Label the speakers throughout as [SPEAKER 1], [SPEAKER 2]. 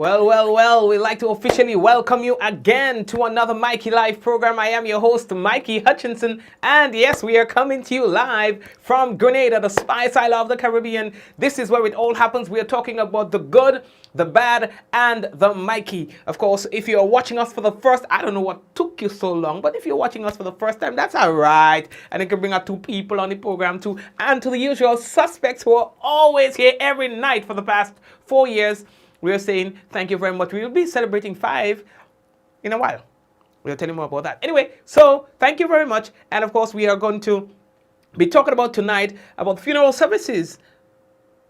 [SPEAKER 1] Well, we'd like to officially welcome you again to another Mikey Live program. I am your host, Mikey Hutchinson, and yes, we are coming to you live from Grenada, the spice isle of the Caribbean. This is where it all happens. We are talking about the good, the bad, and the Mikey. Of course, if you are watching us for the first, I don't know what took you so long, but if you're watching us for the first time, that's all right. And you can bring out 2 people on the program too, and to the usual suspects who are always here every night for the past 4 years. We are saying thank you very much. We will be celebrating 5 in a while. We'll tell you more about that. Anyway, so thank you very much. And of course, we are going to be talking about tonight about funeral services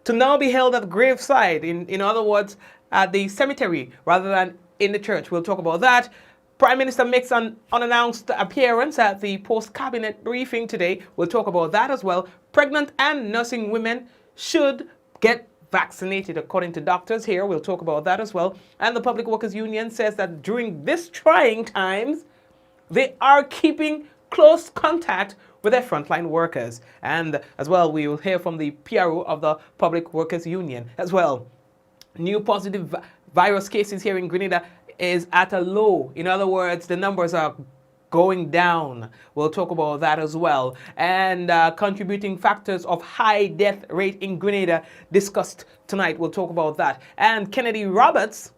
[SPEAKER 1] to now be held at Graveside. In other words, at the cemetery rather than in the church. We'll talk about that. Prime Minister makes an unannounced appearance at the post-cabinet briefing today. We'll talk about that as well. Pregnant and nursing women should get vaccinated according to doctors here. We'll talk about that as well. And the Public Workers Union says that during this trying times, they are keeping close contact with their frontline workers. And as well, we will hear from the PRO of the Public Workers Union as well. New positive virus cases here in Grenada is at a low. In other words, the numbers are going down. We'll talk about that as well. And contributing factors of high death rate in Grenada discussed tonight. We'll talk about that. And Kennedy Roberts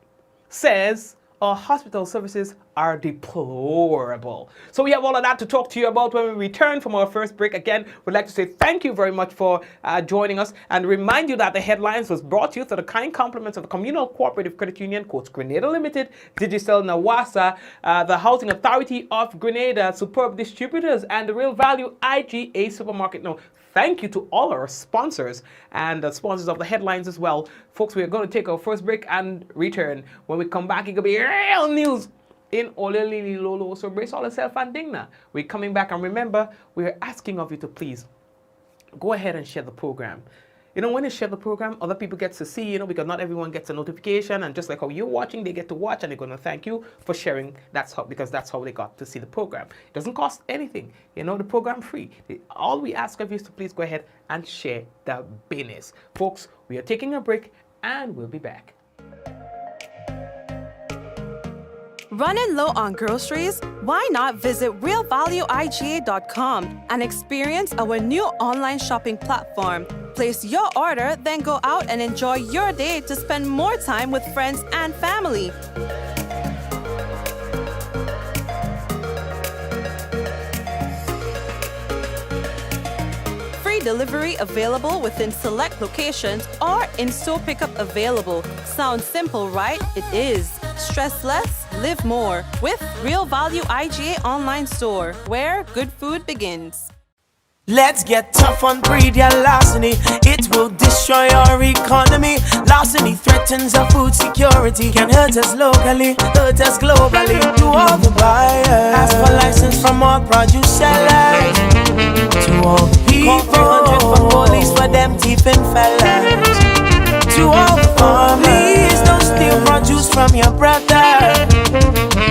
[SPEAKER 1] says our hospital services are deplorable. So we have all of that to talk to you about when we return from our first break. Again, we'd like to say thank you very much for joining us and remind you that the headlines was brought to you through the kind compliments of the Communal Cooperative Credit Union, quotes Grenada Limited, Digicel Nawasa, the Housing Authority of Grenada, Superb Distributors, and the Real Value IGA Supermarket. Now, thank you to all our sponsors and the sponsors of the headlines as well. Folks, we are going to take our first break and return. When we come back, it could be real news in Olelili Lolo. So brace all yourself and Dingna. We're coming back, and remember, we're asking of you to please go ahead and share the program. You know, when you share the program, other people get to see, because not everyone gets a notification, and just like how you're watching, they get to watch, and they're going to thank you for sharing. Because that's how they got to see the program. It doesn't cost anything. The program free. All we ask of you is to please go ahead and share the business. Folks, we are taking a break, and we'll be back.
[SPEAKER 2] Running low on groceries? Why not visit realvalueiga.com and experience our new online shopping platform? Place your order, then go out and enjoy your day to spend more time with friends and family. Free delivery available within select locations or in-store pickup available. Sounds simple, right? It is. Stress less, live more with Real Value IGA online store, where good food begins.
[SPEAKER 3] Let's get tough on breed larceny. It will destroy our economy. Larceny threatens our food security. Can hurt us locally, hurt us globally. To all the buyers, ask for license from all produce sellers. To all the people, 300 for police for them thieving fellas. To all the farmers, please don't steal produce from your brother.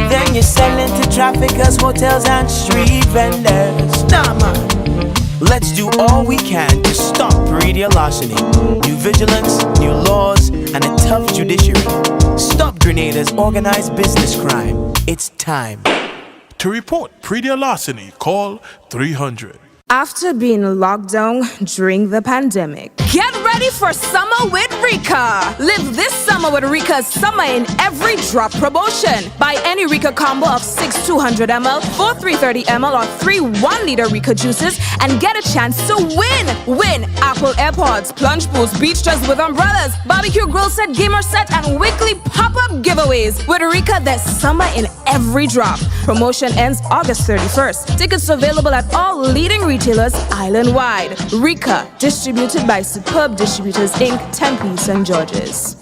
[SPEAKER 3] Then you're selling to traffickers, hotels and street vendors. Nah, man. Let's do all we can to stop breed larceny. New vigilance, new laws, and a tough judiciary. Stop Grenada's organized business crime. It's time.
[SPEAKER 4] To report breed larceny, call 300.
[SPEAKER 5] After being locked down during the pandemic,
[SPEAKER 2] Get ready for summer with Rika. Live this summer with Rika's Summer in Every Drop promotion. Buy any Rika combo of 6 200ml, 4 330ml, or 3 1-liter Rika juices and get a chance to win. Win Apple AirPods, plunge pools, beach chairs with umbrellas, barbecue grill set, gamer set, and weekly pop-up giveaways. With Rika, there's summer in every drop. Promotion ends August 31st. Tickets available at all leading retailers island-wide. Rika, distributed by Superb Distributors Inc., Tempe, St. George's.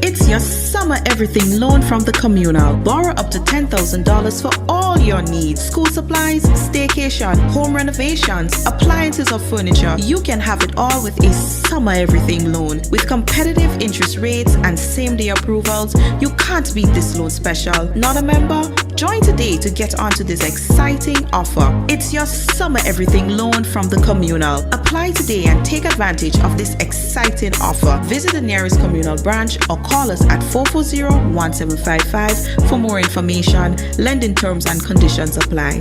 [SPEAKER 6] It's your summer summer everything loan from the communal. Borrow up to $10,000 for all your needs. School supplies, staycation, home renovations, appliances or furniture. You can have it all with a summer everything loan. With competitive interest rates and same-day approvals, you can't beat this loan special. Not a member? Join today to get onto this exciting offer. It's your summer everything loan from the communal. Apply today and take advantage of this exciting offer. Visit the nearest communal branch or call us at 440-1755 for more information. Lending terms and conditions apply.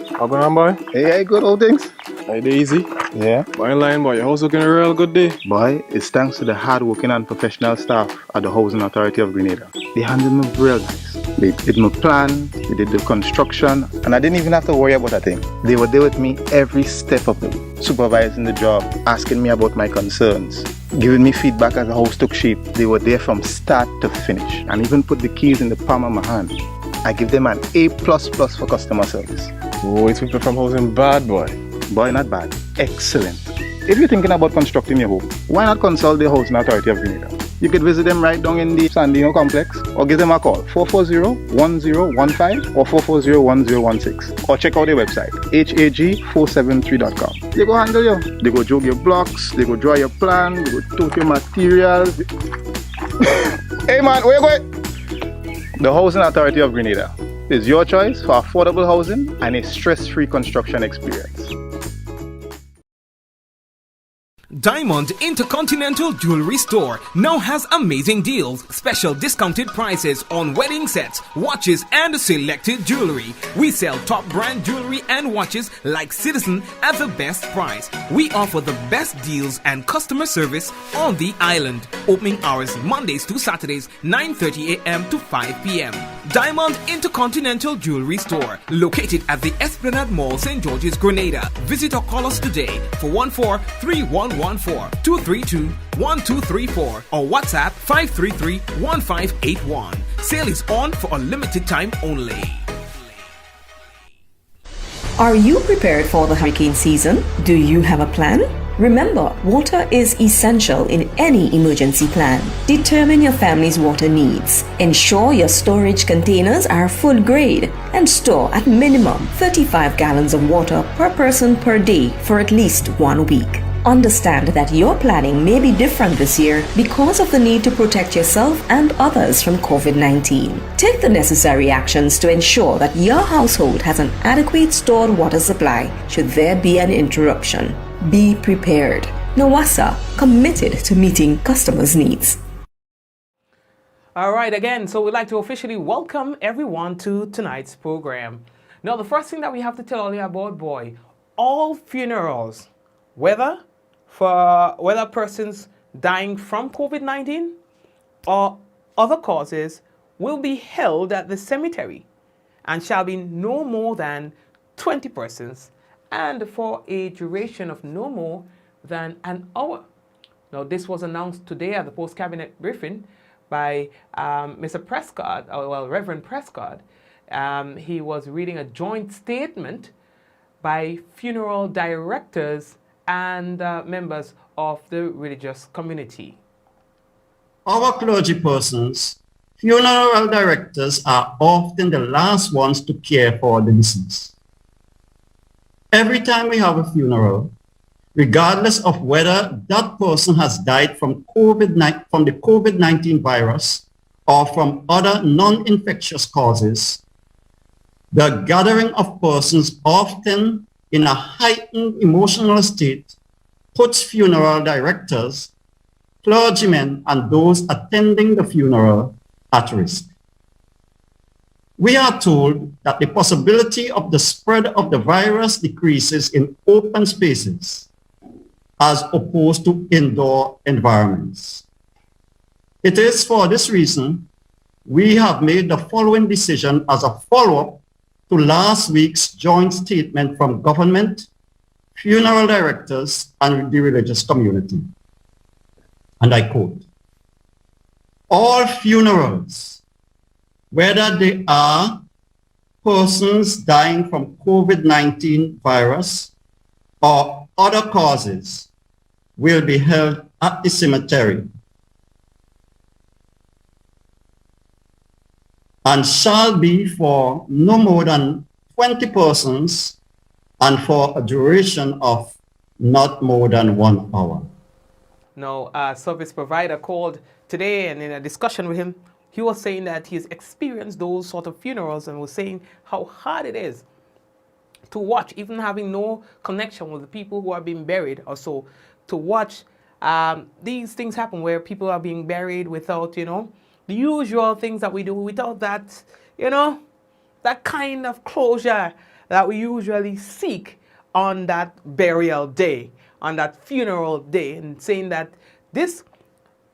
[SPEAKER 7] How going on, boy?
[SPEAKER 8] Hey, good old things.
[SPEAKER 7] Hey, easy.
[SPEAKER 8] Yeah.
[SPEAKER 7] Boy, in line, boy. Your house looking a real good day.
[SPEAKER 8] Boy, it's thanks to the hard-working and professional staff at the Housing Authority of Grenada. They handled me real nice. They did my plan, they did the construction, and I didn't even have to worry about a thing. They were there with me every step of the way, supervising the job, asking me about my concerns, giving me feedback as the house took shape. They were there from start to finish, and even put the keys in the palm of my hand. I give them an A++ for customer service.
[SPEAKER 7] Oh, it's people from housing bad, boy.
[SPEAKER 8] Boy, not bad. Excellent. If you're thinking about constructing your home, why not consult the Housing Authority of Grenada? You could visit them right down in the Sandino complex or give them a call 440-1015 or 440-1016 or check out their website hag473.com. They go handle you. They go jog your blocks, they go draw your plan, they go tote your materials. Hey man, where you going? The Housing Authority of Grenada is your choice for affordable housing and a stress-free construction experience.
[SPEAKER 1] Diamond Intercontinental Jewelry Store now has amazing deals, special discounted prices on wedding sets, watches and selected jewelry. We sell top brand jewelry and watches like Citizen at the best price. We offer the best deals and customer service on the island. Opening hours Mondays to Saturdays 9:30 a.m. to 5 p.m. Diamond Intercontinental Jewelry Store, located at the Esplanade Mall, St. George's, Grenada. Visit or call us today for 14-3114-232-1234 or WhatsApp 533-1581. Sale is on for a limited time only.
[SPEAKER 9] Are you prepared for the hurricane season? Do you have a plan? Remember, water is essential in any emergency plan. Determine your family's water needs. Ensure your storage containers are food grade and store at minimum 35 gallons of water per person per day for at least 1 week. Understand that your planning may be different this year because of the need to protect yourself and others from COVID-19. Take the necessary actions to ensure that your household has an adequate stored water supply should there be an interruption. Be prepared. NOWASA, committed to meeting customers' needs.
[SPEAKER 1] All right, again, so we'd like to officially welcome everyone to tonight's program. Now, the first thing that we have to tell you about, boy, all funerals, whether persons dying from COVID-19 or other causes, will be held at the cemetery and shall be no more than 20 persons and for a duration of no more than an hour. Now, this was announced today at the post-cabinet briefing by Mr. Prescott, Reverend Prescott. He was reading a joint statement by funeral directors and members of the religious community.
[SPEAKER 10] Our clergy persons, funeral directors are often the last ones to care for the deceased. Every time we have a funeral, regardless of whether that person has died from the COVID-19 virus or from other non-infectious causes, the gathering of persons often in a heightened emotional state puts funeral directors, clergymen, and those attending the funeral at risk. We are told that the possibility of the spread of the virus decreases in open spaces as opposed to indoor environments. It is for this reason we have made the following decision as a follow-up to last week's joint statement from government, funeral directors, and the religious community. And I quote, all funerals, whether they are persons dying from COVID-19 virus or other causes, will be held at the cemetery and shall be for no more than 20 persons and for a duration of not more than 1 hour.
[SPEAKER 1] Now, a service provider called today, and in a discussion with him, he was saying that he's experienced those sort of funerals and was saying how hard it is to watch, even having no connection with the people who are being buried or so, to watch these things happen where people are being buried without, the usual things that we do, without that, that kind of closure that we usually seek on that burial day, on that funeral day, and saying that this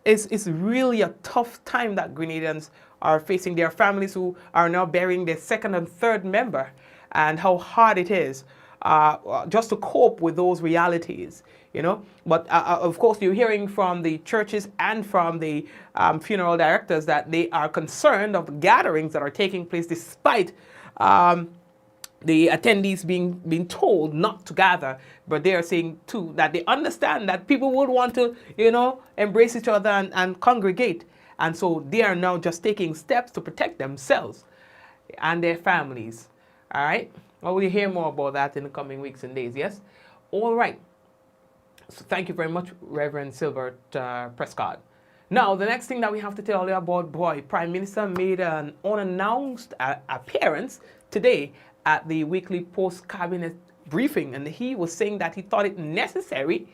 [SPEAKER 1] is really a tough time that Grenadians are facing. Their families who are now burying their second and third member, and how hard it is just to cope with those realities, But of course, you're hearing from the churches and from the funeral directors that they are concerned of the gatherings that are taking place despite the attendees being told not to gather, but they are saying too that they understand that people would want to, embrace each other and congregate. And so they are now just taking steps to protect themselves and their families. All right? Well, we'll hear more about that in the coming weeks and days, yes? All right. So thank you very much, Reverend Silbert Prescott. Now, the next thing that we have to tell you about, Prime Minister made an unannounced appearance today at the weekly post-cabinet briefing, and he was saying that he thought it necessary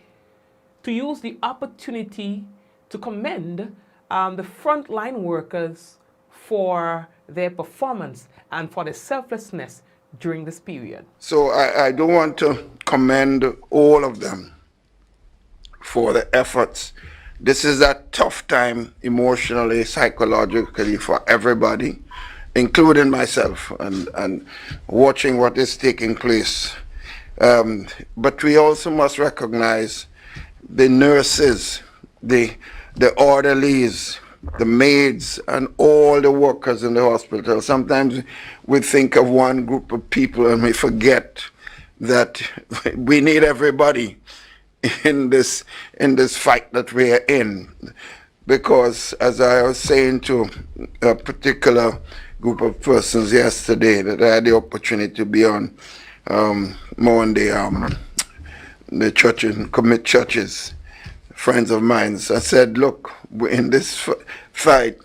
[SPEAKER 1] to use the opportunity to commend the frontline workers for their performance and for their selflessness during this period.
[SPEAKER 11] So I do want to commend all of them for the efforts. This is a tough time emotionally, psychologically for everybody, including myself, and watching what is taking place. But we also must recognize the nurses, the orderlies, the maids, and all the workers in the hospital. Sometimes we think of one group of people and we forget that we need everybody in this fight that we are in. Because as I was saying to a particular group of persons yesterday that I had the opportunity to be on more on the church and commit churches, friends of mine, I said, look, in this fight,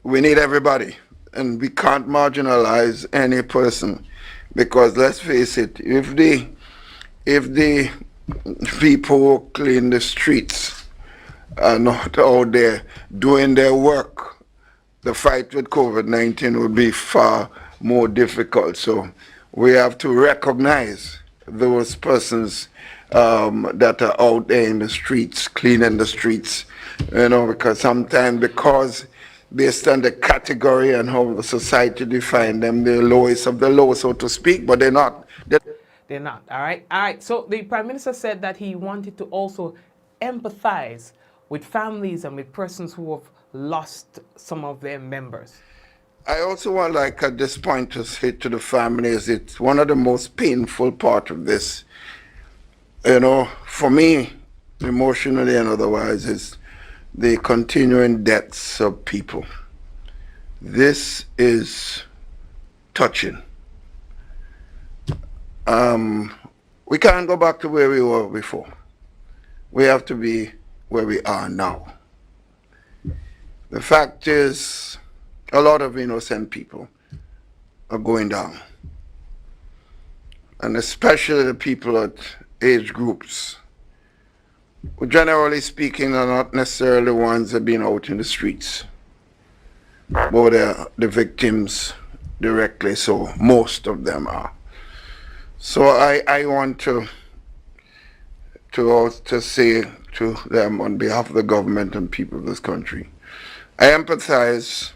[SPEAKER 11] we need everybody, and we can't marginalize any person, because let's face it, if the people who clean the streets are not out there doing their work, the fight with COVID-19 would be far more difficult. So we have to recognize those persons that are out there in the streets, cleaning the streets, because sometimes, because based on the category and how the society define them, they're lowest of the low, so to speak, but they're not.
[SPEAKER 1] They're not, all right. So the Prime Minister said that he wanted to also empathize with families and with persons who have lost some of their members.
[SPEAKER 11] I also want, at this point, to say to the families, it's one of the most painful part of this, for me, emotionally and otherwise, is the continuing deaths of people. This is touching. We can't go back to where we were before. We have to be where we are now. The fact is, a lot of innocent people are going down. And especially the people at age groups, who generally speaking are not necessarily the ones that have been out in the streets, but they're the victims directly so. Most of them are. So I want to say to them on behalf of the government and people of this country, I empathize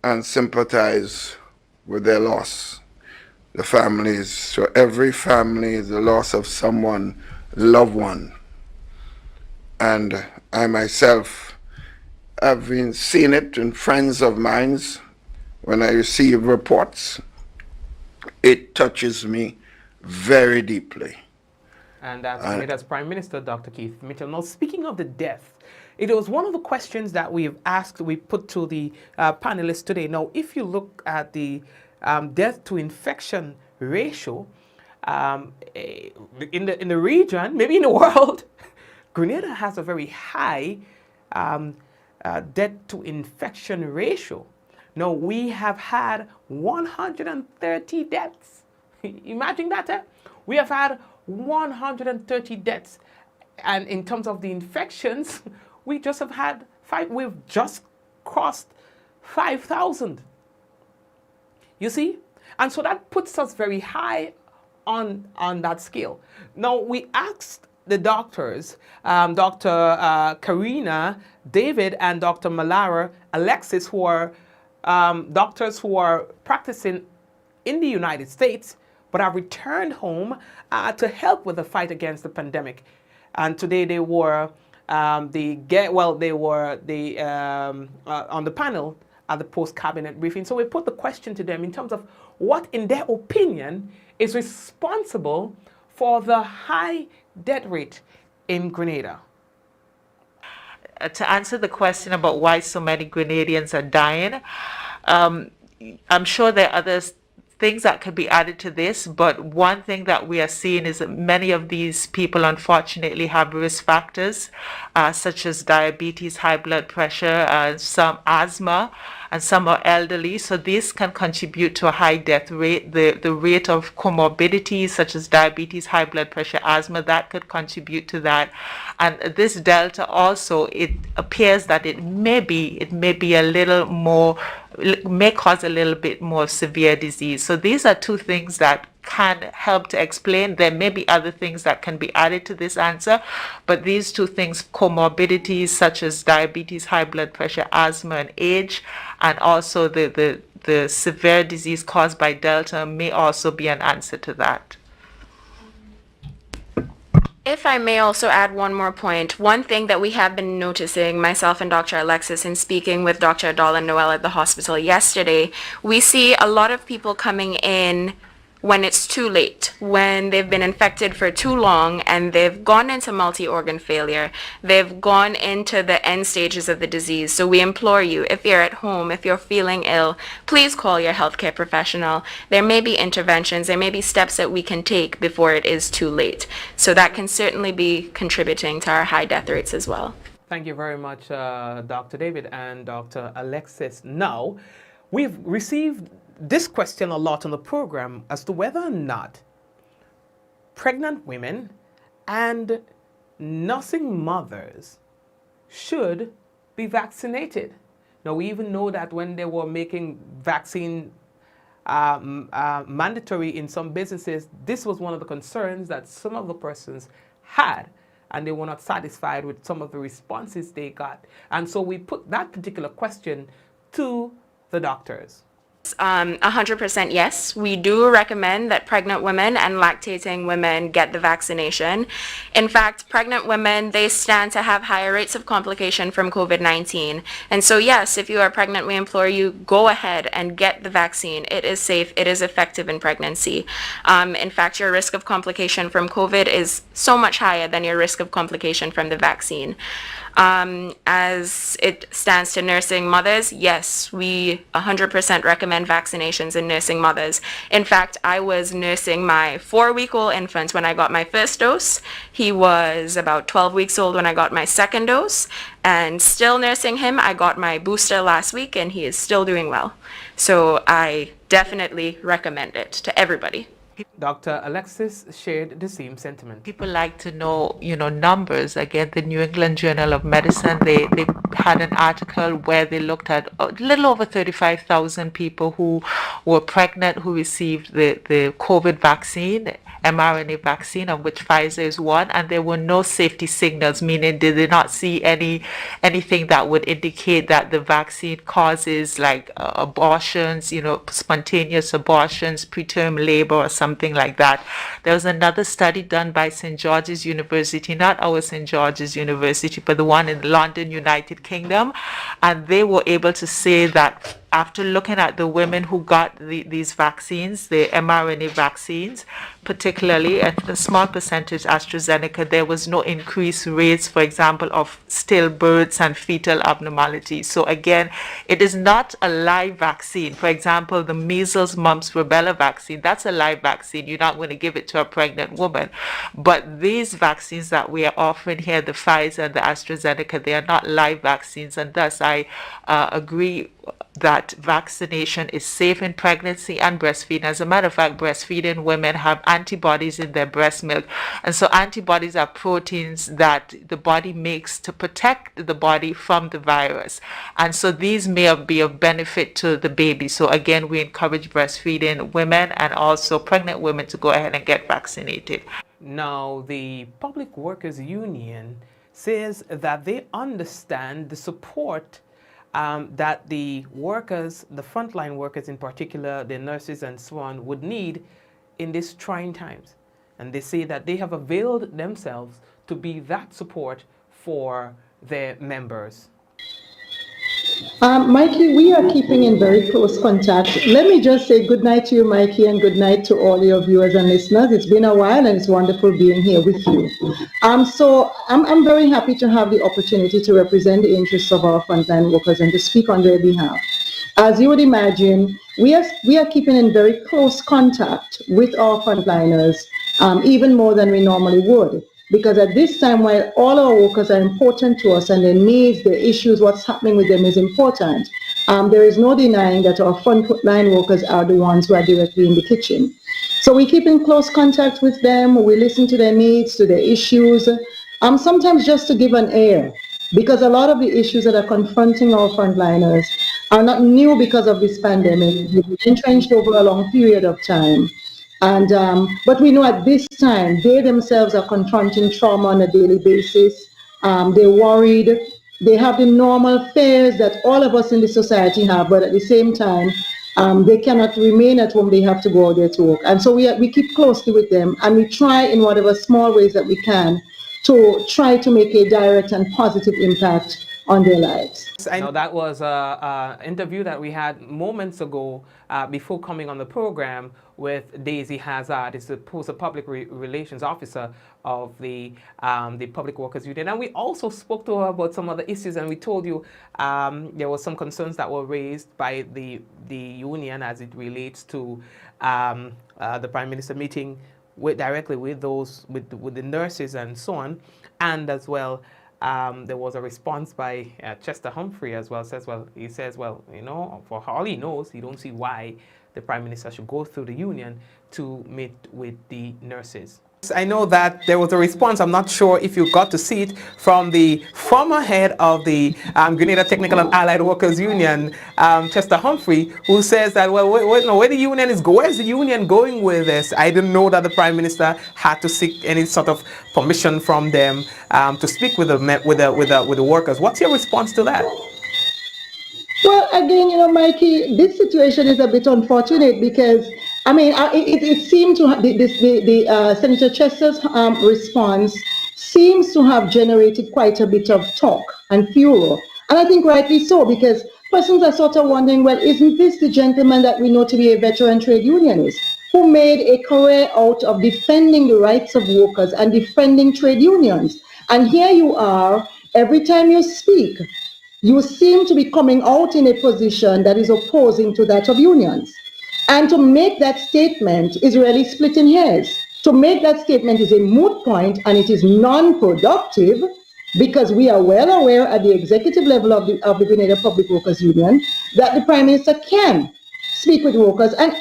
[SPEAKER 11] and sympathize with their loss, the families. So every family is the loss of someone, loved one. And I myself have been seeing it in friends of mine. When I receive reports, it touches me very deeply.
[SPEAKER 1] And that's Grenada's Prime Minister, Dr. Keith Mitchell. Now, speaking of the death, it was one of the questions that we've asked, we put to the panelists today. Now, if you look at the death to infection ratio in the region, maybe in the world, Grenada has a very high death to infection ratio. Now, we have had 130 deaths. Imagine that, eh? We have had 130 deaths. And in terms of the infections, we just have had we've just crossed 5,000. You see? And so that puts us very high on that scale. Now, we asked the doctors, Dr. Karina David and Dr. Malara Alexis, who are doctors who are practicing in the United States, but have returned home to help with the fight against the pandemic. And today they were on the panel at the post-cabinet briefing. So we put the question to them in terms of what, in their opinion, is responsible for the high death rate in Grenada.
[SPEAKER 12] To answer the question about why so many Grenadians are dying, I'm sure there are other things that could be added to this, but one thing that we are seeing is that many of these people unfortunately have risk factors such as diabetes, high blood pressure, some asthma, and some are elderly. So this can contribute to a high death rate. The rate of comorbidities such as diabetes, high blood pressure, asthma, that could contribute to that. And this delta also, it appears that it may be a little more, may cause a little bit more severe disease. So these are two things that can help to explain. There may be other things that can be added to this answer, but these two things, comorbidities such as diabetes, high blood pressure, asthma, and age, and also the severe disease caused by Delta may also be an answer to that.
[SPEAKER 13] If I may also add one more point, one thing that we have been noticing, myself and Dr. Alexis, in speaking with Dr. Adal and Noel at the hospital yesterday, we see a lot of people coming in when it's too late, when they've been infected for too long and they've gone into multi-organ failure, they've gone into the end stages of the disease. So we implore you, if you're at home, if you're feeling ill, please call your healthcare professional. There may be interventions, there may be steps that we can take before it is too late. So that can certainly be contributing to our high death rates as well.
[SPEAKER 1] Thank you very much, Dr. David and Dr. Alexis. Now, we've received this question a lot on the program as to whether or not pregnant women and nursing mothers should be vaccinated. Now, we even know that when they were making vaccine mandatory in some businesses, this was one of the concerns that some of the persons had, and they were not satisfied with some of the responses they got. And so we put that particular question to the doctors.
[SPEAKER 13] 100% yes. We do recommend that pregnant women and lactating women get the vaccination. In fact, pregnant women, they stand to have higher rates of complication from COVID-19. And so yes, if you are pregnant, we implore you, go ahead and get the vaccine. It is safe, it is effective in pregnancy. In fact, your risk of complication from COVID is so much higher than your risk of complication from the vaccine. As it stands to nursing mothers, yes, we 100% recommend vaccinations in nursing mothers. In fact, I was nursing my 4-week-old infant when I got my first dose. He was about 12 weeks old when I got my second dose, and still nursing him. I got my booster last week and he is still doing well. So I definitely recommend it to everybody.
[SPEAKER 1] Dr. Alexis shared the same sentiment.
[SPEAKER 12] People like to know, numbers. Again, the New England Journal of Medicine, they had an article where they looked at a little over 35,000 people who were pregnant who received the COVID vaccine, mRNA vaccine, of which Pfizer is one, and there were no safety signals, meaning they did not see anything that would indicate that the vaccine causes like abortions, spontaneous abortions, preterm labor, or something like that. There was another study done by St. George's University, not our St. George's University, but the one in London, United Kingdom, and they were able to say that after looking at the women who got these vaccines, the mRNA vaccines, particularly at a small percentage AstraZeneca, there was no increased rates, for example, of stillbirths and fetal abnormalities. So again, it is not a live vaccine. For example, the measles, mumps, rubella vaccine, that's a live vaccine. You're not going to give it to a pregnant woman. But these vaccines that we are offering here, the Pfizer and the AstraZeneca, they are not live vaccines. And thus, I agree that vaccination is safe in pregnancy and breastfeeding. As a matter of fact, breastfeeding women have antibodies in their breast milk. And so antibodies are proteins that the body makes to protect the body from the virus. And so these may be of benefit to the baby. So again, we encourage breastfeeding women and also pregnant women to go ahead and get vaccinated.
[SPEAKER 1] Now, the Public Workers Union says that they understand the support that the workers, the frontline workers in particular, the nurses and so on, would need in these trying times. And they say that they have availed themselves to be that support for their members.
[SPEAKER 14] Mikey, we are keeping in very close contact. Let me just say good night to you, Mikey, and good night to all your viewers and listeners. It's been a while, and it's wonderful being here with you. So I'm very happy to have the opportunity to represent the interests of our frontline workers and to speak on their behalf. As you would imagine, we are keeping in very close contact with our frontliners, even more than we normally would. Because at this time, while all our workers are important to us and their needs, their issues, what's happening with them is important, there is no denying that our frontline workers are the ones who are directly in the kitchen. So we keep in close contact with them. We listen to their needs, to their issues, sometimes just to give an ear. Because a lot of the issues that are confronting our frontliners are not new because of this pandemic. They've been entrenched over a long period of time. And but we know at this time, they themselves are confronting trauma on a daily basis. They're worried. They have the normal fears that all of us in the society have, but at the same time, they cannot remain at home. They have to go out there to work. And so we keep closely with them, and we try in whatever small ways that we can to try to make a direct and positive impact on their lives.
[SPEAKER 1] I know that was an interview that we had moments ago before coming on the program with Daisy Hazard, is the Public Relations Officer of the Public Workers Union. And we also spoke to her about some other issues, and we told you there were some concerns that were raised by the union as it relates to the Prime Minister meeting directly with the nurses and so on, and as well there was a response by Chester Humphrey as well. He says, for all he knows, he don't see why the Prime Minister should go through the union to meet with the nurses. I know that there was a response, I'm not sure if you got to see it, from the former head of the Grenada Technical and Allied Workers Union, Chester Humphrey, who says that, where's the union going with this? I didn't know that the Prime Minister had to seek any sort of permission from them to speak with the workers. What's your response to that?
[SPEAKER 14] Well, again, Mikey, this situation is a bit unfortunate because, it seemed to have, the Senator Chester's response seems to have generated quite a bit of talk and furor. And I think rightly so, because persons are sort of wondering, well, isn't this the gentleman that we know to be a veteran trade unionist who made a career out of defending the rights of workers and defending trade unions? And here you are, every time you speak, you seem to be coming out in a position that is opposing to that of unions. And to make that statement is really splitting hairs. To make that statement is a moot point, and it is non-productive, because we are well aware at the executive level of the Grenada Public Workers Union that the Prime Minister can speak with workers. And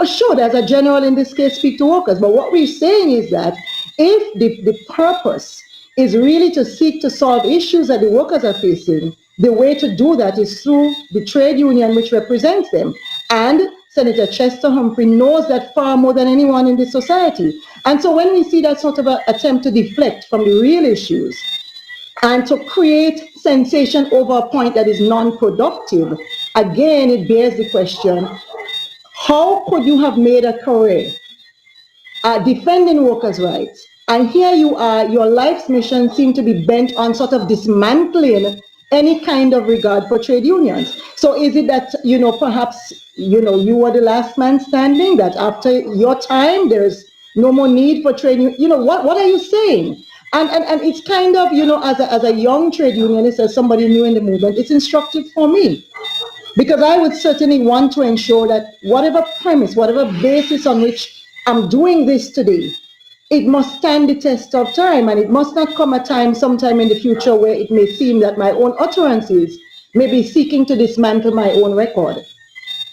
[SPEAKER 14] should, as a general in this case, speak to workers. But what we're saying is that if the purpose is really to seek to solve issues that the workers are facing, the way to do that is through the trade union which represents them. And Senator Chester Humphrey knows that far more than anyone in this society. And so when we see that sort of an attempt to deflect from the real issues and to create sensation over a point that is non-productive, again, it bears the question, how could you have made a career defending workers' rights? And here you are, your life's mission seemed to be bent on sort of dismantling any kind of regard for trade unions. So is it that, perhaps, you were the last man standing, that after your time, there's no more need for trade unions? What are you saying? And it's kind of, as a young trade unionist, as somebody new in the movement, it's instructive for me. Because I would certainly want to ensure that whatever premise, whatever basis on which I'm doing this today, it must stand the test of time, and it must not come a time sometime in the future where it may seem that my own utterances may be seeking to dismantle my own record.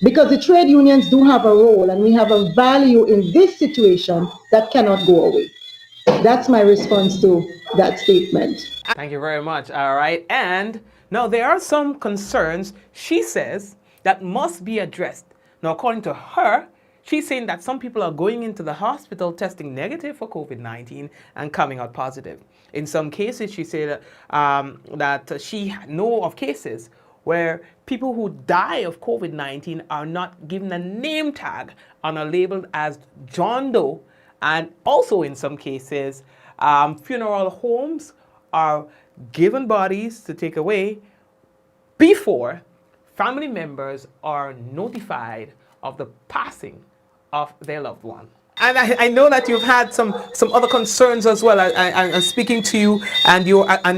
[SPEAKER 14] Because the trade unions do have a role, and we have a value in this situation that cannot go away. That's my response to that statement.
[SPEAKER 1] Thank you very much. All right. And now there are some concerns, she says, that must be addressed. Now, according to her, she's saying that some people are going into the hospital testing negative for COVID-19 and coming out positive. In some cases, she said that she know of cases where people who die of COVID-19 are not given a name tag and are labeled as John Doe. And also in some cases, funeral homes are given bodies to take away before family members are notified of the passing of their loved one. And I know that you've had some other concerns as well. I'm speaking to you and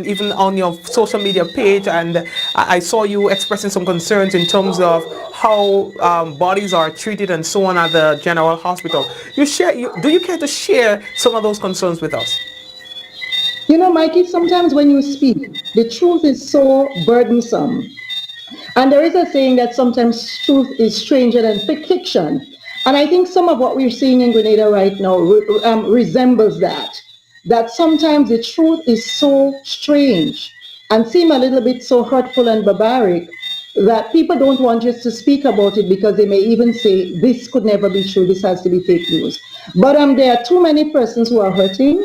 [SPEAKER 1] even on your social media page, and I saw you expressing some concerns in terms of how bodies are treated and so on at the General Hospital. Do you care to share some of those concerns with us?
[SPEAKER 14] Mikey, sometimes when you speak, the truth is so burdensome. And there is a saying that sometimes truth is stranger than fiction. And I think some of what we're seeing in Grenada right now resembles that. That sometimes the truth is so strange and seem a little bit so hurtful and barbaric that people don't want us to speak about it because they may even say, this could never be true, this has to be fake news. But there are too many persons who are hurting.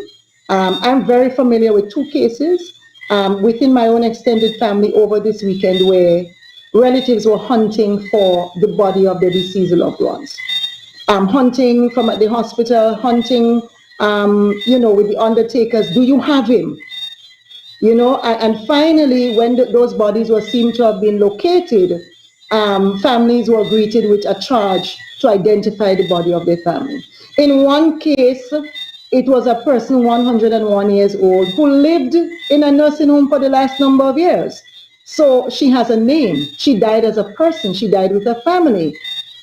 [SPEAKER 14] I'm very familiar with two cases within my own extended family over this weekend where relatives were hunting for the body of their deceased loved ones. Hunting from at the hospital, hunting, with the undertakers. Do you have him? And finally, when those bodies were seen to have been located, families were greeted with a charge to identify the body of their family. In one case, it was a person 101 years old who lived in a nursing home for the last number of years. So she has a name. She died as a person. She died with her family.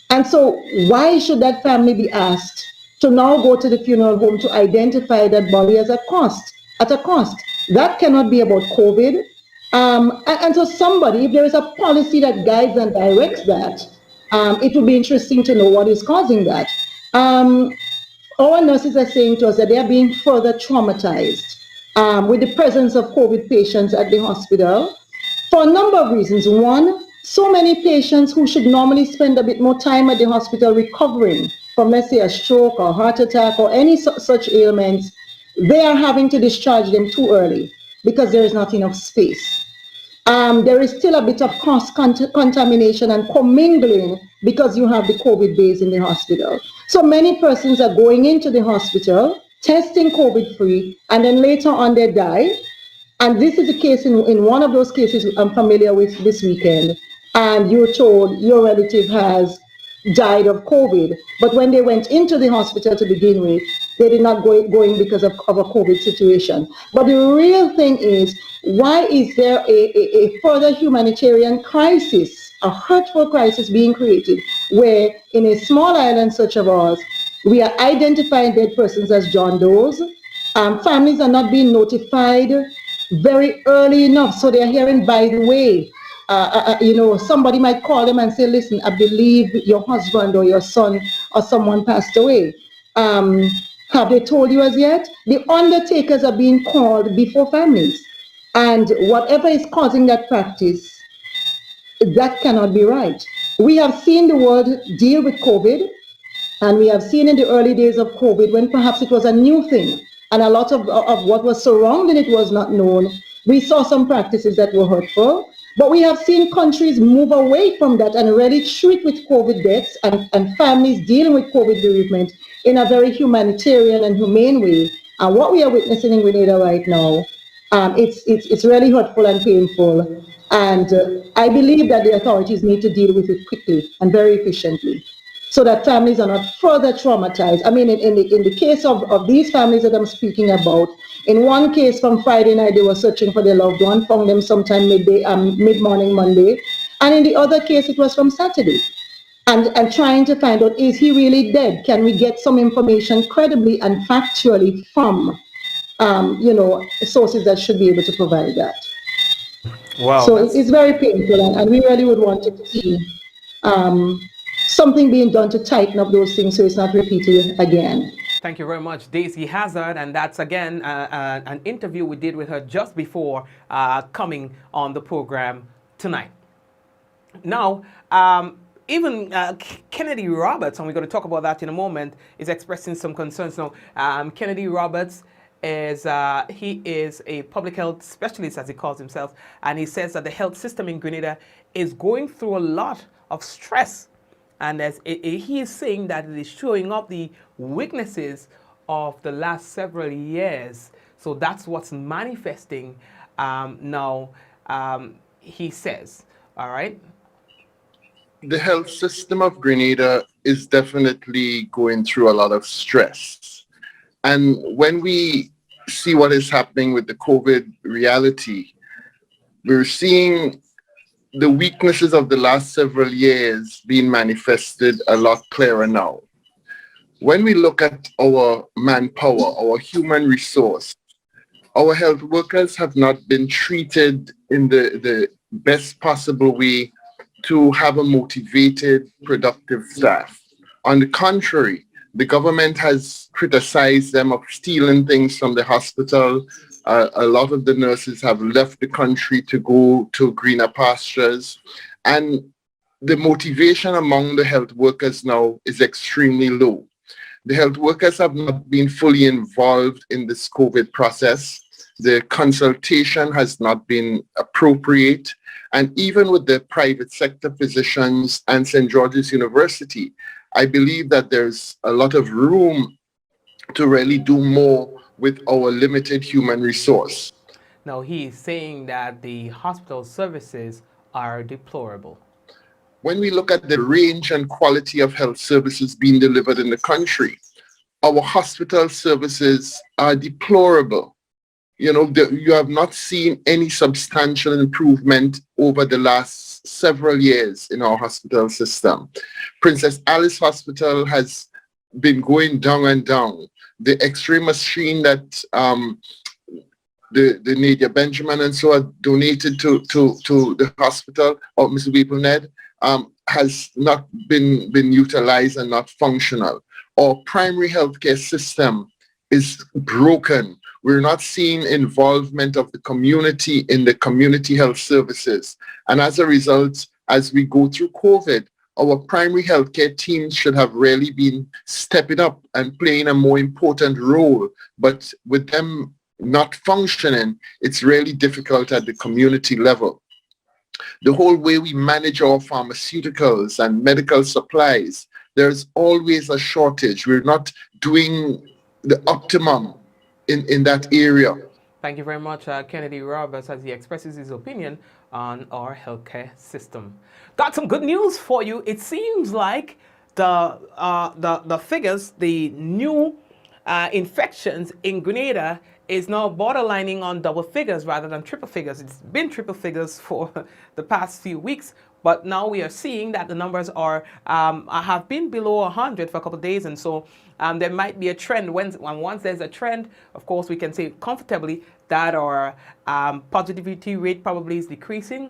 [SPEAKER 14] And so why should that family be asked to now go to the funeral home to identify that body at a cost? That cannot be about COVID. And so somebody, if there is a policy that guides and directs that, it would be interesting to know what is causing that. Our nurses are saying to us that they are being further traumatized with the presence of COVID patients at the hospital for a number of reasons. One, so many patients who should normally spend a bit more time at the hospital recovering from, let's say, a stroke or heart attack or any such ailments, they are having to discharge them too early because there is not enough space. There is still a bit of cross-contamination and commingling because you have the COVID base in the hospital. So many persons are going into the hospital, testing COVID-free, and then later on they die. And this is the case in one of those cases I'm familiar with this weekend. And you're told your relative has died of COVID. But when they went into the hospital to begin with, they did not go in because of a COVID situation. But the real thing is, why is there a further humanitarian crisis, a hurtful crisis being created, where in a small island such as ours, we are identifying dead persons as John Does. Families are not being notified very early enough, so they're hearing, by the way, somebody might call them and say, listen, I believe your husband or your son or someone passed away. Have they told you as yet? The undertakers are being called before families. And whatever is causing that practice, that cannot be right. We have seen the world deal with COVID, and we have seen in the early days of COVID, when perhaps it was a new thing, and a lot of what was surrounding it was not known, we saw some practices that were hurtful. But we have seen countries move away from that and really treat with COVID deaths and families dealing with COVID bereavement in a very humanitarian and humane way. And what we are witnessing in Grenada right now, it's really hurtful and painful. And I believe that the authorities need to deal with it quickly and very efficiently, so that families are not further traumatized. I mean, in the case of these families that I'm speaking about, in one case from Friday night, they were searching for their loved one, found them sometime mid-morning Monday. And in the other case, it was from Saturday. And trying to find out, is he really dead? Can we get some information credibly and factually from, sources that should be able to provide that?
[SPEAKER 1] Wow.
[SPEAKER 14] So it's very painful, and we really would want to see something being done to tighten up those things so it's not repeated again.
[SPEAKER 1] Thank you very much, Daisy Hazard, and that's again an interview we did with her just before coming on the program tonight. Now, even Kennedy Roberts, and we're going to talk about that in a moment, is expressing some concerns. Now, Kennedy Roberts is he is a public health specialist, as he calls himself, and he says that the health system in Grenada is going through a lot of stress. And as he is saying that it is showing up the weaknesses of the last several years. So that's what's manifesting now, he says. All right.
[SPEAKER 15] The health system of Grenada is definitely going through a lot of stress. And when we see what is happening with the COVID reality, we're seeing the weaknesses of the last several years being manifested a lot clearer now. When we look at our manpower, our human resource, our health workers have not been treated in the best possible way to have a motivated, productive staff. On the contrary, the government has criticized them of stealing things from the hospital. A lot of the nurses have left the country to go to greener pastures. And the motivation among the health workers now is extremely low. The health workers have not been fully involved in this COVID process. The consultation has not been appropriate. And even with the private sector physicians and St. George's University, I believe that there's a lot of room to really do more with our limited human resource.
[SPEAKER 1] Now, he is saying that the hospital services are deplorable.
[SPEAKER 15] When we look at the range and quality of health services being delivered in the country, our hospital services are deplorable. You have not seen any substantial improvement over the last several years in our hospital system. Princess Alice Hospital has been going down and down. The X-ray machine that the Nadia Benjamin and so on donated to the hospital of Mr. Weeple has not been utilized and not functional. Our primary healthcare system is broken. We're not seeing involvement of the community in the community health services. And as a result, as we go through COVID, our primary healthcare teams should have really been stepping up and playing a more important role. But with them not functioning, it's really difficult at the community level. The whole way we manage our pharmaceuticals and medical supplies, there's always a shortage. We're not doing the optimum in that area.
[SPEAKER 1] Thank you very much, Kennedy Roberts, as he expresses his opinion on our healthcare system. Got some good news for you. It seems like the figures, the new infections in Grenada is now borderlining on double figures rather than triple figures. It's been triple figures for the past few weeks, but now we are seeing that the numbers are have been below 100 for a couple of days, and so there might be a trend. Once there's a trend, of course, we can say comfortably that our positivity rate probably is decreasing.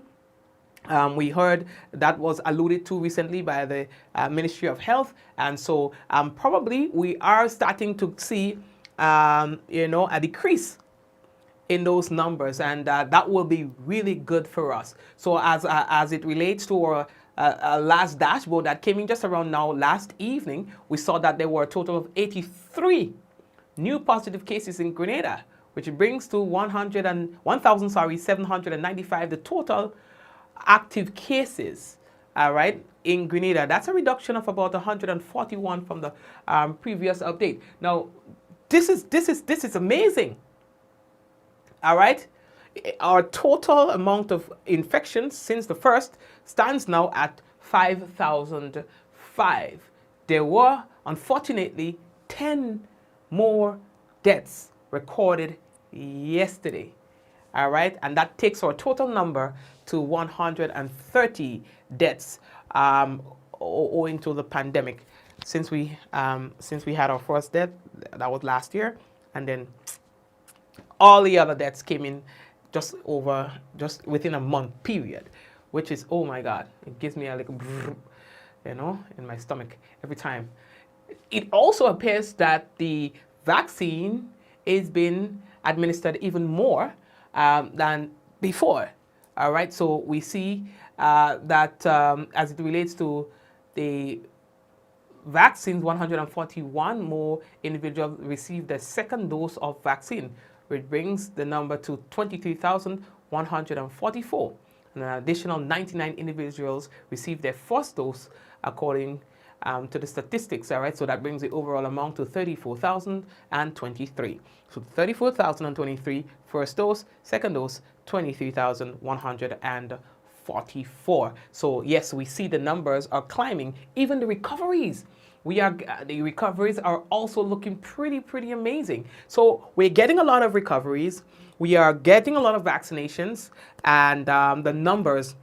[SPEAKER 1] We heard that was alluded to recently by the Ministry of Health, and so probably we are starting to see, a decrease in those numbers, and that will be really good for us. So as it relates to our last dashboard that came in just around now last evening, we saw that there were a total of 83 new positive cases in Grenada, which brings to 1,795 the total active cases, all right, in Grenada. That's a reduction of about 141 from the previous update. Now, this is amazing. All right, our total amount of infections since the first stands now at 5,005. There were, unfortunately, 10 more deaths recorded yesterday. All right, and that takes our total number to 130 deaths owing to the pandemic since we had our first death. That was last year, and then all the other deaths came in just within a month period, which is, oh my God, it gives me a little brrr, in my stomach every time. It also appears that the vaccine is being administered even more than before. All right, so we see that as it relates to the vaccines, 141 more individuals received their second dose of vaccine, which brings the number to 23,144. And an additional 99 individuals received their first dose according to the statistics, all right? So that brings the overall amount to 34,023. So 34,023 first dose, second dose, 23,144. So yes, we see the numbers are climbing. Even the recoveries, the recoveries are also looking pretty amazing. So we're getting a lot of recoveries. We are getting a lot of vaccinations, and the numbers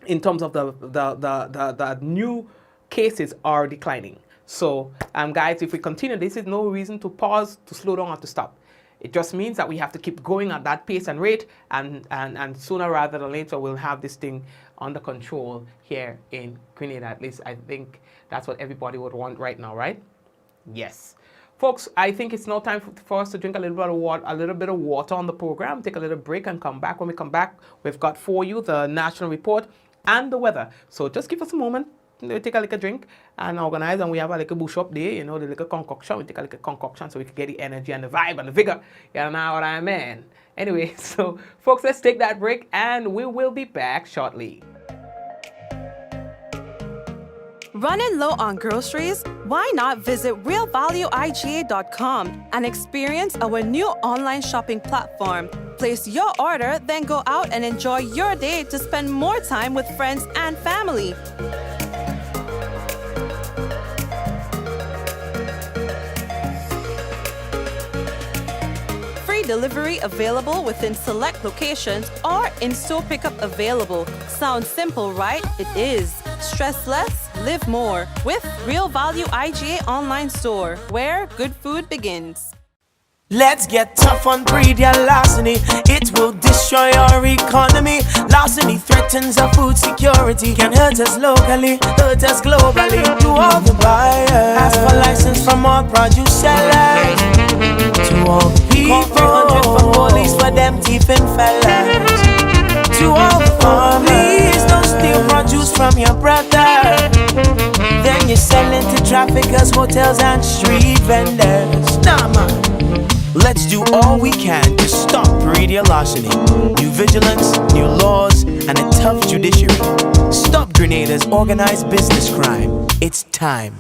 [SPEAKER 1] in terms of the new cases are declining. So guys, if we continue, this is no reason to pause, to slow down, or to stop. It just means that we have to keep going at that pace and rate, and sooner rather than later we'll have this thing under control here in Grenada. At least I think that's what everybody would want right now, right? Yes. Folks, I think it's now time for us to drink a little bit of water on the program, take a little break and come back. When we come back, we've got for you the national report and the weather. So just give us a moment. Take a little drink and organize, and we have a little bush up there, the little concoction. We take a little concoction so we can get the energy and the vibe and the vigor. You know what I mean? Anyway, so folks, let's take that break and we will be back shortly.
[SPEAKER 16] Running low on groceries? Why not visit realvalueiga.com and experience our new online shopping platform? Place your order, then go out and enjoy your day to spend more time with friends and family. Delivery available within select locations or in-store pickup available. Sounds simple, right? It is. Stress less, live more with Real Value IGA online store, where good food begins.
[SPEAKER 3] Let's get tough on breed-your larceny. It will destroy our economy. Larceny threatens our food security. Can hurt us locally, hurt us globally. To all the buyers, ask for license from all produce sellers. To all the people, 300 for police for them thieving fellas. To all the farmers, please don't steal produce from your brother. Then you're selling to traffickers, hotels and street vendors. Nah, man. Let's do all we can to stop breed-your larceny. New vigilance, new laws, and a tough judiciary. Stop Grenada's organized business crime. It's time.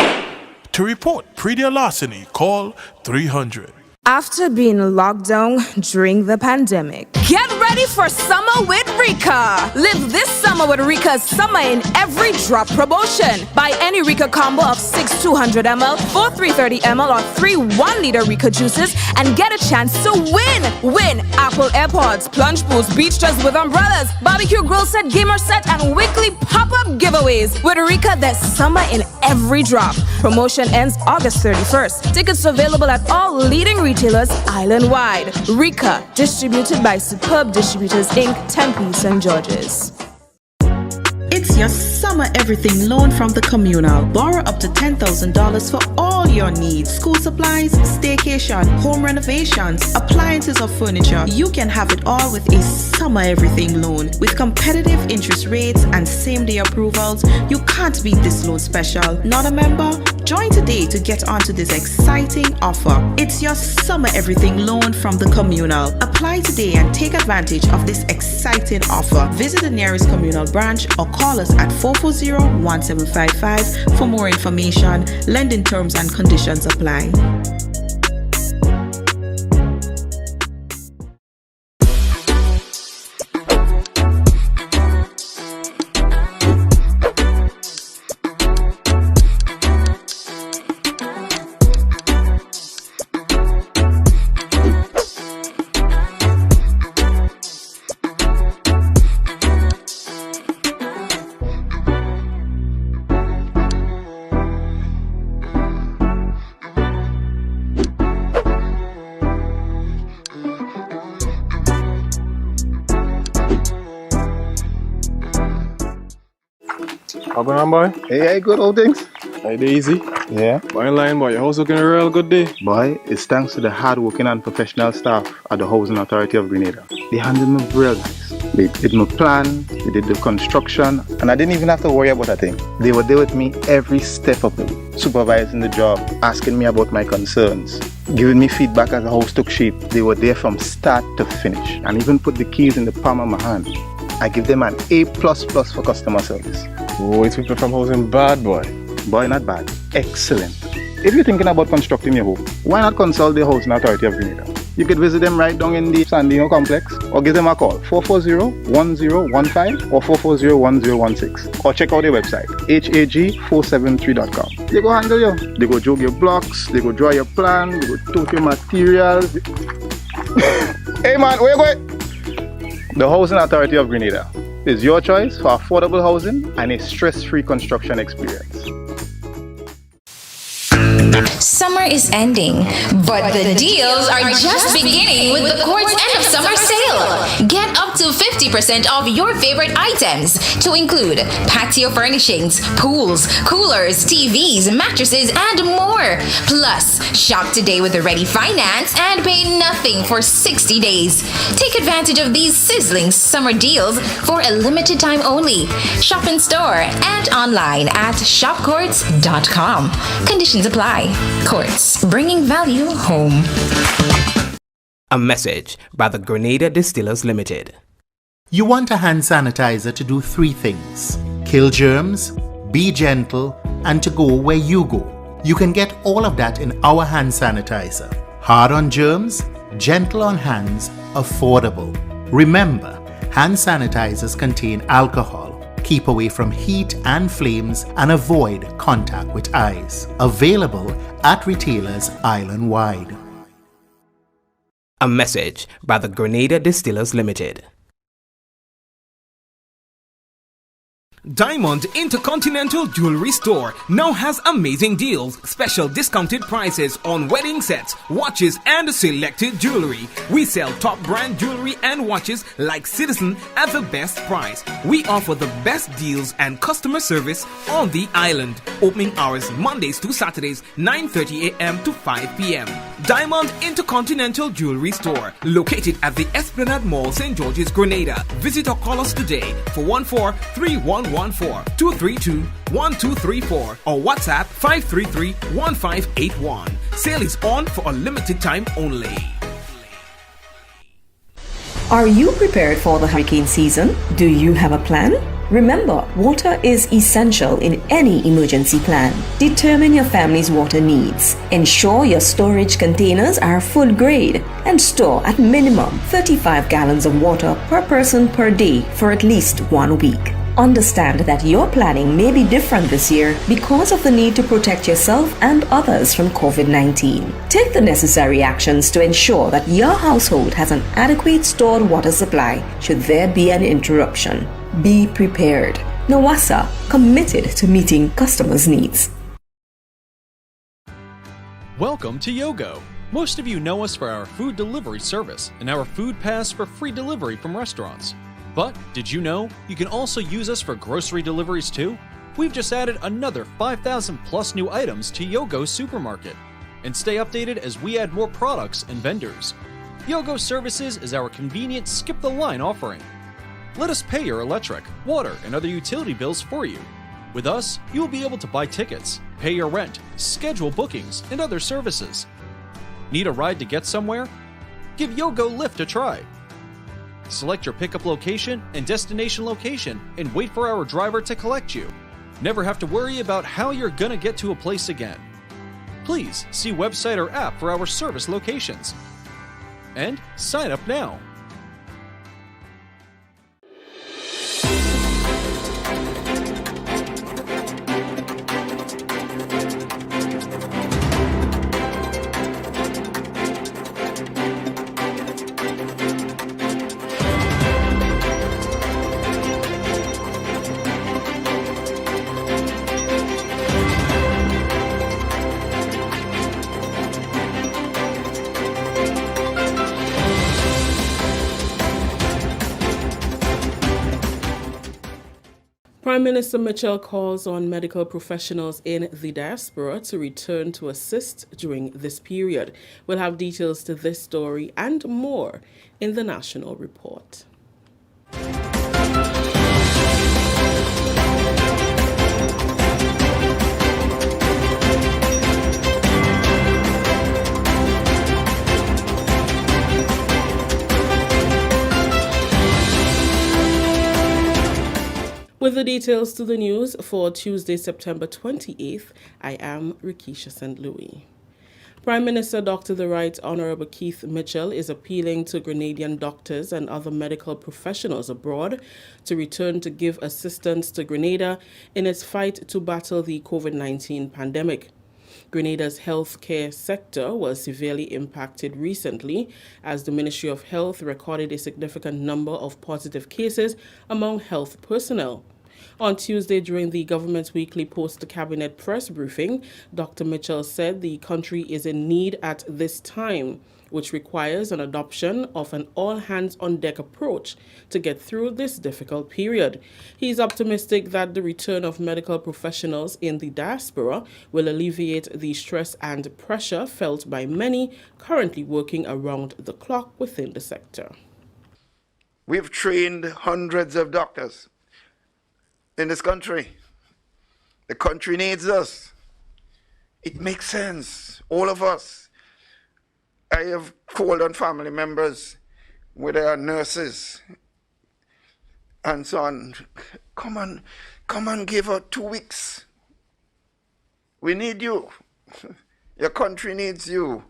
[SPEAKER 4] To report breed-your larceny, call 300.
[SPEAKER 5] After being locked down during the pandemic.
[SPEAKER 2] Get ready for summer with Rika. Live this summer with Rika's Summer in Every Drop promotion. Buy any Rika combo of 6 200ml, 4 330ml, or 3 1-liter Rika juices and get a chance to win. Win Apple AirPods, plunge pools, beach dress with umbrellas, barbecue grill set, gamer set, and weekly pop-up giveaways. With Rika, there's summer in every drop. Promotion ends August 31st. Tickets available at all leading retailers island-wide. Rika, distributed by Superb Distributors Inc., Tempe, St. George's.
[SPEAKER 6] your summer everything loan from the communal. Borrow up to $10,000 for all your needs. School supplies, staycation, home renovations, appliances or furniture. You can have it all with a summer everything loan. With competitive interest rates and same-day approvals, you can't beat this loan special. Not a member? Join today to get onto this exciting offer. It's your summer everything loan from the communal. Apply today and take advantage of this exciting offer. Visit the nearest communal branch or call us at 440-1755 for more information. Lending terms and conditions apply.
[SPEAKER 7] How going on, boy?
[SPEAKER 8] Hey, good old things.
[SPEAKER 7] Hey, easy.
[SPEAKER 8] Yeah.
[SPEAKER 7] Boy, in line, boy. Your house looking a real good day.
[SPEAKER 8] Boy, it's thanks to the hard-working and professional staff at the Housing Authority of Grenada. They handled me real nice. They did my plan, they did the construction, and I didn't even have to worry about a thing. They were there with me every step of the way, supervising the job, asking me about my concerns, giving me feedback as the house took shape. They were there from start to finish, and even put the keys in the palm of my hand. I give them an A++ for customer service.
[SPEAKER 7] Oh, it's people from housing bad, boy.
[SPEAKER 8] Boy, not bad. Excellent. If you're thinking about constructing your home, why not consult the Housing Authority of Grenada? You could visit them right down in the Sandino complex or give them a call 440-1015 or 440-1016 or check out their website hag473.com. They go handle you. They go jog your blocks, they go draw your plan, they go tote your materials. Hey man, where you going? The Housing Authority of Grenada is your choice for affordable housing and a stress-free construction experience.
[SPEAKER 17] Summer is ending, but the deals are just beginning with the Court's end of summer sale. Get up to 50% off your favorite items, to include patio furnishings, pools, coolers, TVs, mattresses, and more. Plus, shop today with a ready finance and pay nothing for 60 days. Take advantage of these sizzling summer deals for a limited time only. Shop in store and online at shopcourts.com. Conditions apply. Courts, bringing value home.
[SPEAKER 1] A message by the Grenada Distillers Limited.
[SPEAKER 18] You want a hand sanitizer to do 3 things: kill germs, be gentle, and to go where you go. You can get all of that in our hand sanitizer. Hard on germs, gentle on hands, affordable. Remember, hand sanitizers contain alcohol. Keep away from heat and flames and avoid contact with eyes. Available at retailers island-wide.
[SPEAKER 1] A message by the Grenada Distillers Limited. Diamond Intercontinental Jewelry Store now has amazing deals, special discounted prices on wedding sets, watches, and selected jewelry. We sell top brand jewelry and watches like Citizen at the best price. We offer the best deals and customer service on the island. Opening hours Mondays to Saturdays, 9:30 a.m. to 5 p.m. Diamond Intercontinental Jewelry Store, located at the Esplanade Mall, St. George's, Grenada. Visit or call us today for 143-114-232-1234 or WhatsApp 533-1581. Sale is on for a limited time only.
[SPEAKER 9] Are you prepared for the hurricane season? Do you have a plan? Remember, water is essential in any emergency plan. Determine your family's water needs. Ensure your storage containers are food grade and store at minimum 35 gallons of water per person per day for at least 1 week. Understand that your planning may be different this year because of the need to protect yourself and others from COVID-19. Take the necessary actions to ensure that your household has an adequate stored water supply should there be an interruption. Be prepared. NOWASA, committed to meeting customers' needs.
[SPEAKER 19] Welcome to Yogo. Most of you know us for our food delivery service and our food pass for free delivery from restaurants. But did you know you can also use us for grocery deliveries too? We've just added another 5,000 plus new items to Yogo's supermarket. And stay updated as we add more products and vendors. Yogo Services is our convenient skip-the-line offering. Let us pay your electric, water, and other utility bills for you. With us, you will be able to buy tickets, pay your rent, schedule bookings, and other services. Need a ride to get somewhere? Give Yogo Lyft a try. Select your pickup location and destination location and wait for our driver to collect you. Never have to worry about how you're gonna get to a place again. Please see website or app for our service locations. And sign up now.
[SPEAKER 20] Prime Minister Mitchell calls on medical professionals in the diaspora to return to assist during this period. We'll have details to this story and more in the National Report. With the details to the news for Tuesday, September 28th, I am Rikisha St. Louis. Prime Minister Dr. The Right Honorable Keith Mitchell is appealing to Grenadian doctors and other medical professionals abroad to return to give assistance to Grenada in its fight to battle the COVID-19 pandemic. Grenada's healthcare sector was severely impacted recently as the Ministry of Health recorded a significant number of positive cases among health personnel. On Tuesday, during the government's weekly post-cabinet press briefing, Dr. Mitchell said the country is in need at this time, which requires an adoption of an all-hands-on-deck approach to get through this difficult period. He is optimistic that the return of medical professionals in the diaspora will alleviate the stress and pressure felt by many currently working around the clock within the sector.
[SPEAKER 11] We've trained hundreds of doctors in this country. The country needs us. It makes sense, all of us. I have called on family members where there are nurses and so on. Come on, give her 2 weeks. We need you. Your country needs you.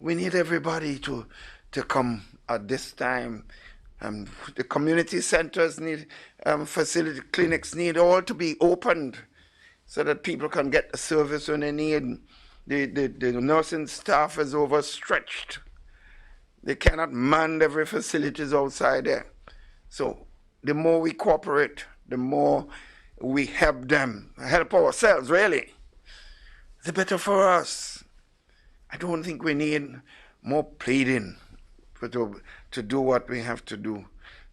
[SPEAKER 11] We need everybody to come at this time. The community centers need, facility clinics need all to be opened so that people can get the service when they need. The nursing staff is overstretched. They cannot man every facilities outside there. So the more we cooperate, the more we help them, help ourselves really, the better for us. I don't think we need more pleading to do what we have to do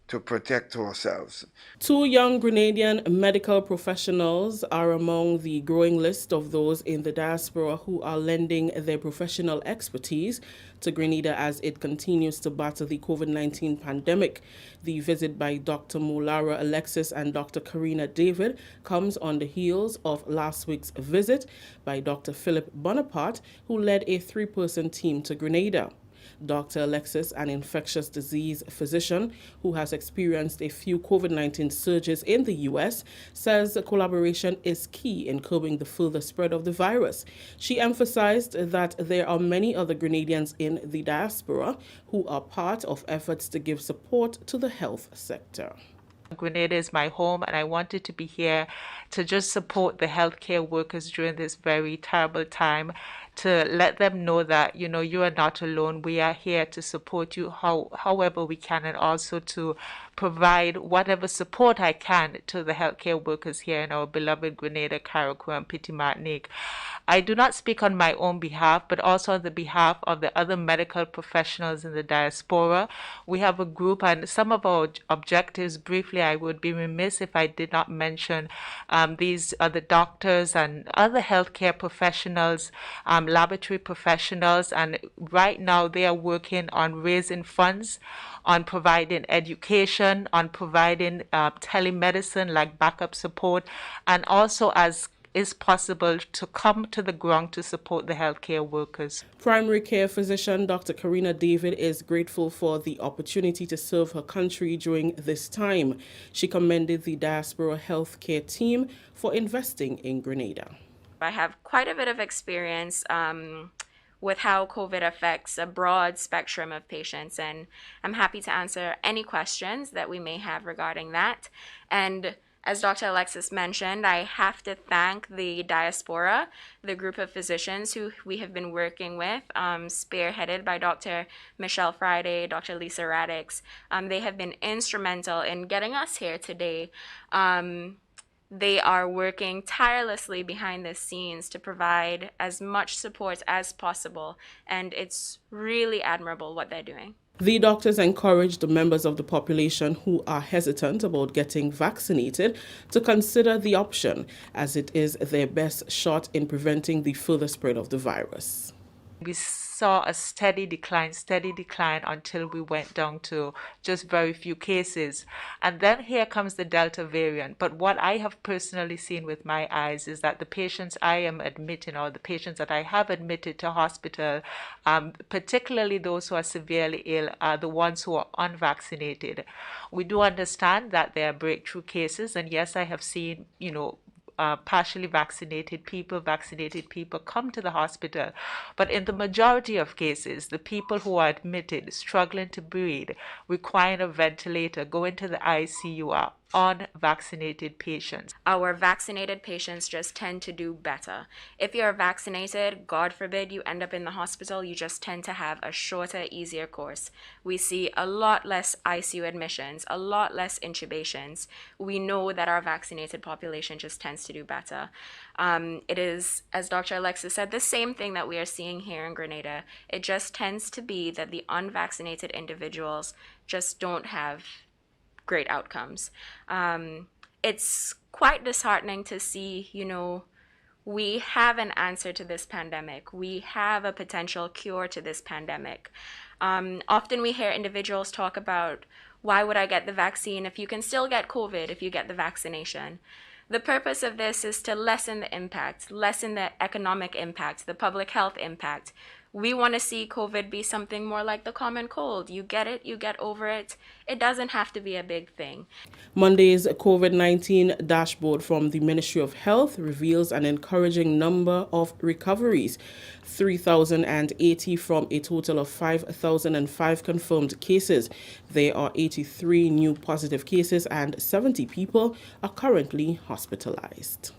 [SPEAKER 11] to protect ourselves.
[SPEAKER 20] 2 young Grenadian medical professionals are among the growing list of those in the diaspora who are lending their professional expertise to Grenada as it continues to battle the COVID-19 pandemic. The visit by Dr. Molara Alexis and Dr. Karina David comes on the heels of last week's visit by Dr. Philip Bonaparte, who led a 3-person team to Grenada. Dr. Alexis, an infectious disease physician who has experienced a few COVID-19 surges in the U.S., says collaboration is key in curbing the further spread of the virus. She emphasized that there are many other Grenadians in the diaspora who are part of efforts to give support to the health sector.
[SPEAKER 12] Grenada is my home, and I wanted to be here to just support the healthcare workers during this very terrible time. to let them know that, you know, you are not alone. We are here to support you however we can, and also to provide whatever support I can to the healthcare workers here in our beloved Grenada, Carriacou, and Petit Martinique. I do not speak on my own behalf, but also on the behalf of the other medical professionals in the diaspora. We have a group, and some of our objectives, briefly, I would be remiss if I did not mention these are the doctors and other healthcare professionals, laboratory professionals, and right now they are working on raising funds, on providing education, on providing telemedicine like backup support, and also, as is possible, to come to the ground to support the healthcare workers.
[SPEAKER 20] Primary care physician Dr. Karina David is grateful for the opportunity to serve her country during this time. She commended the diaspora healthcare team for investing in Grenada.
[SPEAKER 13] I have quite a bit of experience with how COVID affects a broad spectrum of patients, and I'm happy to answer any questions that we may have regarding that. And as Dr. Alexis mentioned, I have to thank the diaspora, the group of physicians who we have been working with, spearheaded by Dr. Michelle Friday, Dr. Lisa Radix. They have been instrumental in getting us here today. They are working tirelessly behind the scenes to provide as much support as possible, and it's really admirable what they're doing.
[SPEAKER 20] The doctors encouraged the members of the population who are hesitant about getting vaccinated to consider the option, as it is their best shot in preventing the further spread of the virus.
[SPEAKER 12] We saw a steady decline until we went down to just very few cases. And then here comes the Delta variant. But what I have personally seen with my eyes is that the patients I am admitting, or the patients that I have admitted to hospital, particularly those who are severely ill, are the ones who are unvaccinated. We do understand that there are breakthrough cases, and yes, I have seen, partially vaccinated people come to the hospital. But in the majority of cases, the people who are admitted, struggling to breathe, requiring a ventilator, going to the ICU are unvaccinated patients.
[SPEAKER 13] Our vaccinated patients just tend to do better. If you're vaccinated, God forbid you end up in the hospital, you just tend to have a shorter, easier course. We see a lot less ICU admissions, a lot less intubations. We know that our vaccinated population just tends to do better. It is, as Dr. Alexis said, the same thing that we are seeing here in Grenada. It just tends to be that the unvaccinated individuals just don't have great outcomes. It's quite disheartening to see, we have an answer to this pandemic. We have a potential cure to this pandemic. Often we hear individuals talk about, why would I get the vaccine if you can still get COVID if you get the vaccination? The purpose of this is to lessen the impact, lessen the economic impact, the public health impact. We want to see COVID be something more like the common cold. You get it, you get over it. It doesn't have to be a big thing.
[SPEAKER 20] Monday's COVID-19 dashboard from the Ministry of Health reveals an encouraging number of recoveries. 3,080 from a total of 5,005 confirmed cases. There are 83 new positive cases and 70 people are currently hospitalized.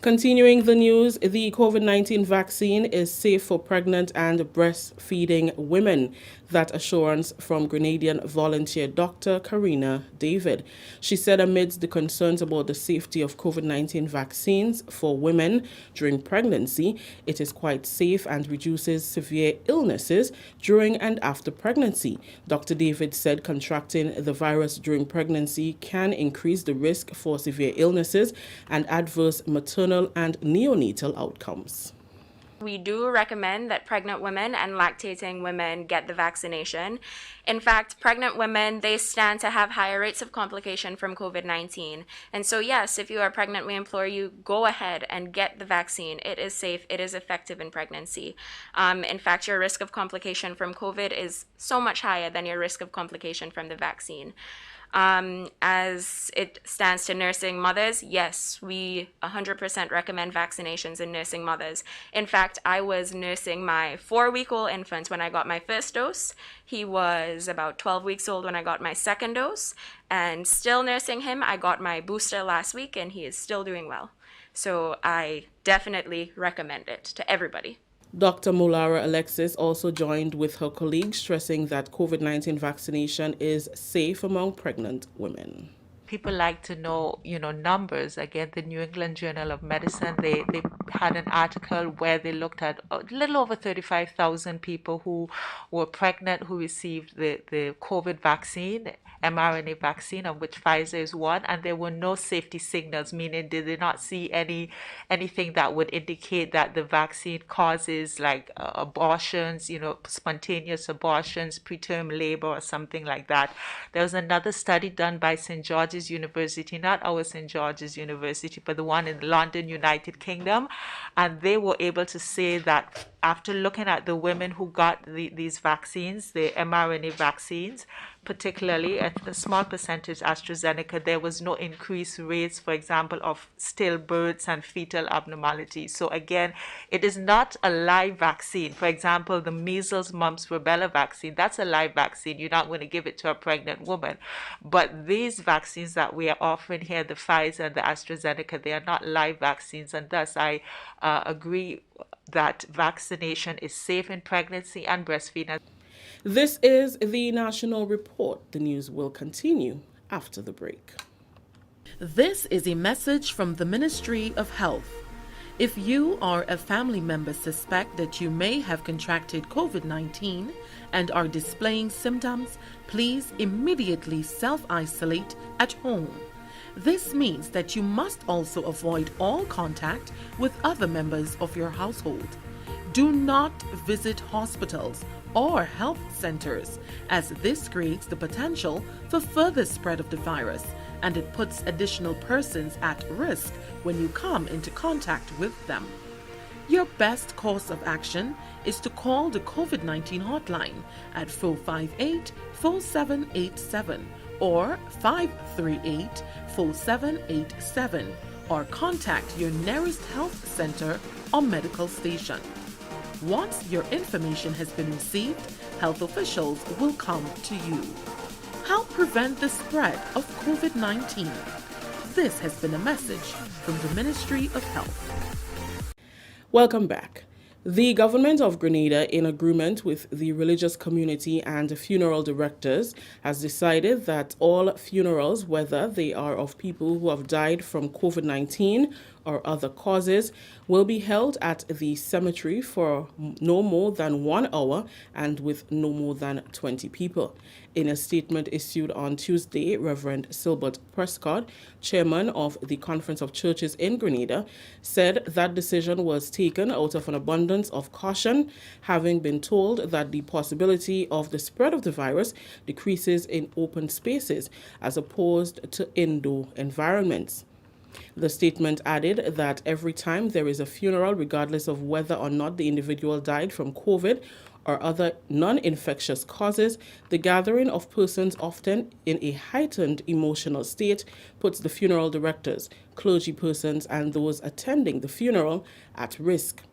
[SPEAKER 20] Continuing the news, the COVID-19 vaccine is safe for pregnant and breastfeeding women. That assurance from Grenadian volunteer Dr. Karina David. She said amidst the concerns about the safety of COVID-19 vaccines for women during pregnancy, it is quite safe and reduces severe illnesses during and after pregnancy. Dr. David said contracting the virus during pregnancy can increase the risk for severe illnesses and adverse maternal and neonatal outcomes.
[SPEAKER 13] We do recommend that pregnant women and lactating women get the vaccination. In fact, pregnant women, they stand to have higher rates of complication from COVID-19. And so yes, if you are pregnant, we implore you, go ahead and get the vaccine. It is safe, it is effective in pregnancy. In fact, your risk of complication from COVID is so much higher than your risk of complication from the vaccine. As it stands to nursing mothers, yes, we 100% recommend vaccinations in nursing mothers. In fact, I was nursing my 4-week-old infant when I got my first dose. He was about 12 weeks old when I got my second dose, and still nursing him. I got my booster last week, and he is still doing well. So I definitely recommend it to everybody.
[SPEAKER 20] Dr. Molara Alexis also joined with her colleagues, stressing that COVID-19 vaccination is safe among pregnant women.
[SPEAKER 12] People like to know, numbers. Again, the New England Journal of Medicine, they had an article where they looked at a little over 35,000 people who were pregnant who received the COVID vaccine, mRNA vaccine, of which Pfizer is one, and there were no safety signals, meaning they did not see anything that would indicate that the vaccine causes like abortions, spontaneous abortions, preterm labor, or something like that. There was another study done by St. George's University, not our St. George's University, but the one in London, United Kingdom, and they were able to say that after looking at the women who got these vaccines, the mRNA vaccines, particularly at a small percentage AstraZeneca, there was no increased rates, for example, of stillbirths and fetal abnormalities. So again, it is not a live vaccine. For example, the measles, mumps, rubella vaccine, that's a live vaccine. You're not going to give it to a pregnant woman. But these vaccines that we are offering here, the Pfizer and the AstraZeneca, they are not live vaccines, and thus I agree that vaccination is safe in pregnancy and breastfeeding.
[SPEAKER 20] This is the National Report. The news will continue after the break.
[SPEAKER 21] This is a message from the Ministry of Health. If you or a family member suspect that you may have contracted COVID-19 and are displaying symptoms, please immediately self-isolate at home. This means that you must also avoid all contact with other members of your household. Do not visit hospitals or health centers, as this creates the potential for further spread of the virus, and it puts additional persons at risk when you come into contact with them. Your best course of action is to call the COVID-19 hotline at 458-4787 or 538-4787, or contact your nearest health center or medical station. Once your information has been received, health officials will come to you. Help prevent the spread of COVID-19. This has been a message from the Ministry of Health.
[SPEAKER 20] Welcome back. The government of Grenada, in agreement with the religious community and funeral directors, has decided that all funerals, whether they are of people who have died from COVID-19 or other causes, will be held at the cemetery for no more than 1 hour and with no more than 20 people. In a statement issued on Tuesday, Reverend Silbert Prescott, chairman of the Conference of Churches in Grenada, said that decision was taken out of an abundance of caution, having been told that the possibility of the spread of the virus decreases in open spaces as opposed to indoor environments. The statement added that every time there is a funeral, regardless of whether or not the individual died from COVID or other non-infectious causes, the gathering of persons often in a heightened emotional state puts the funeral directors, clergy persons, and those attending the funeral at risk.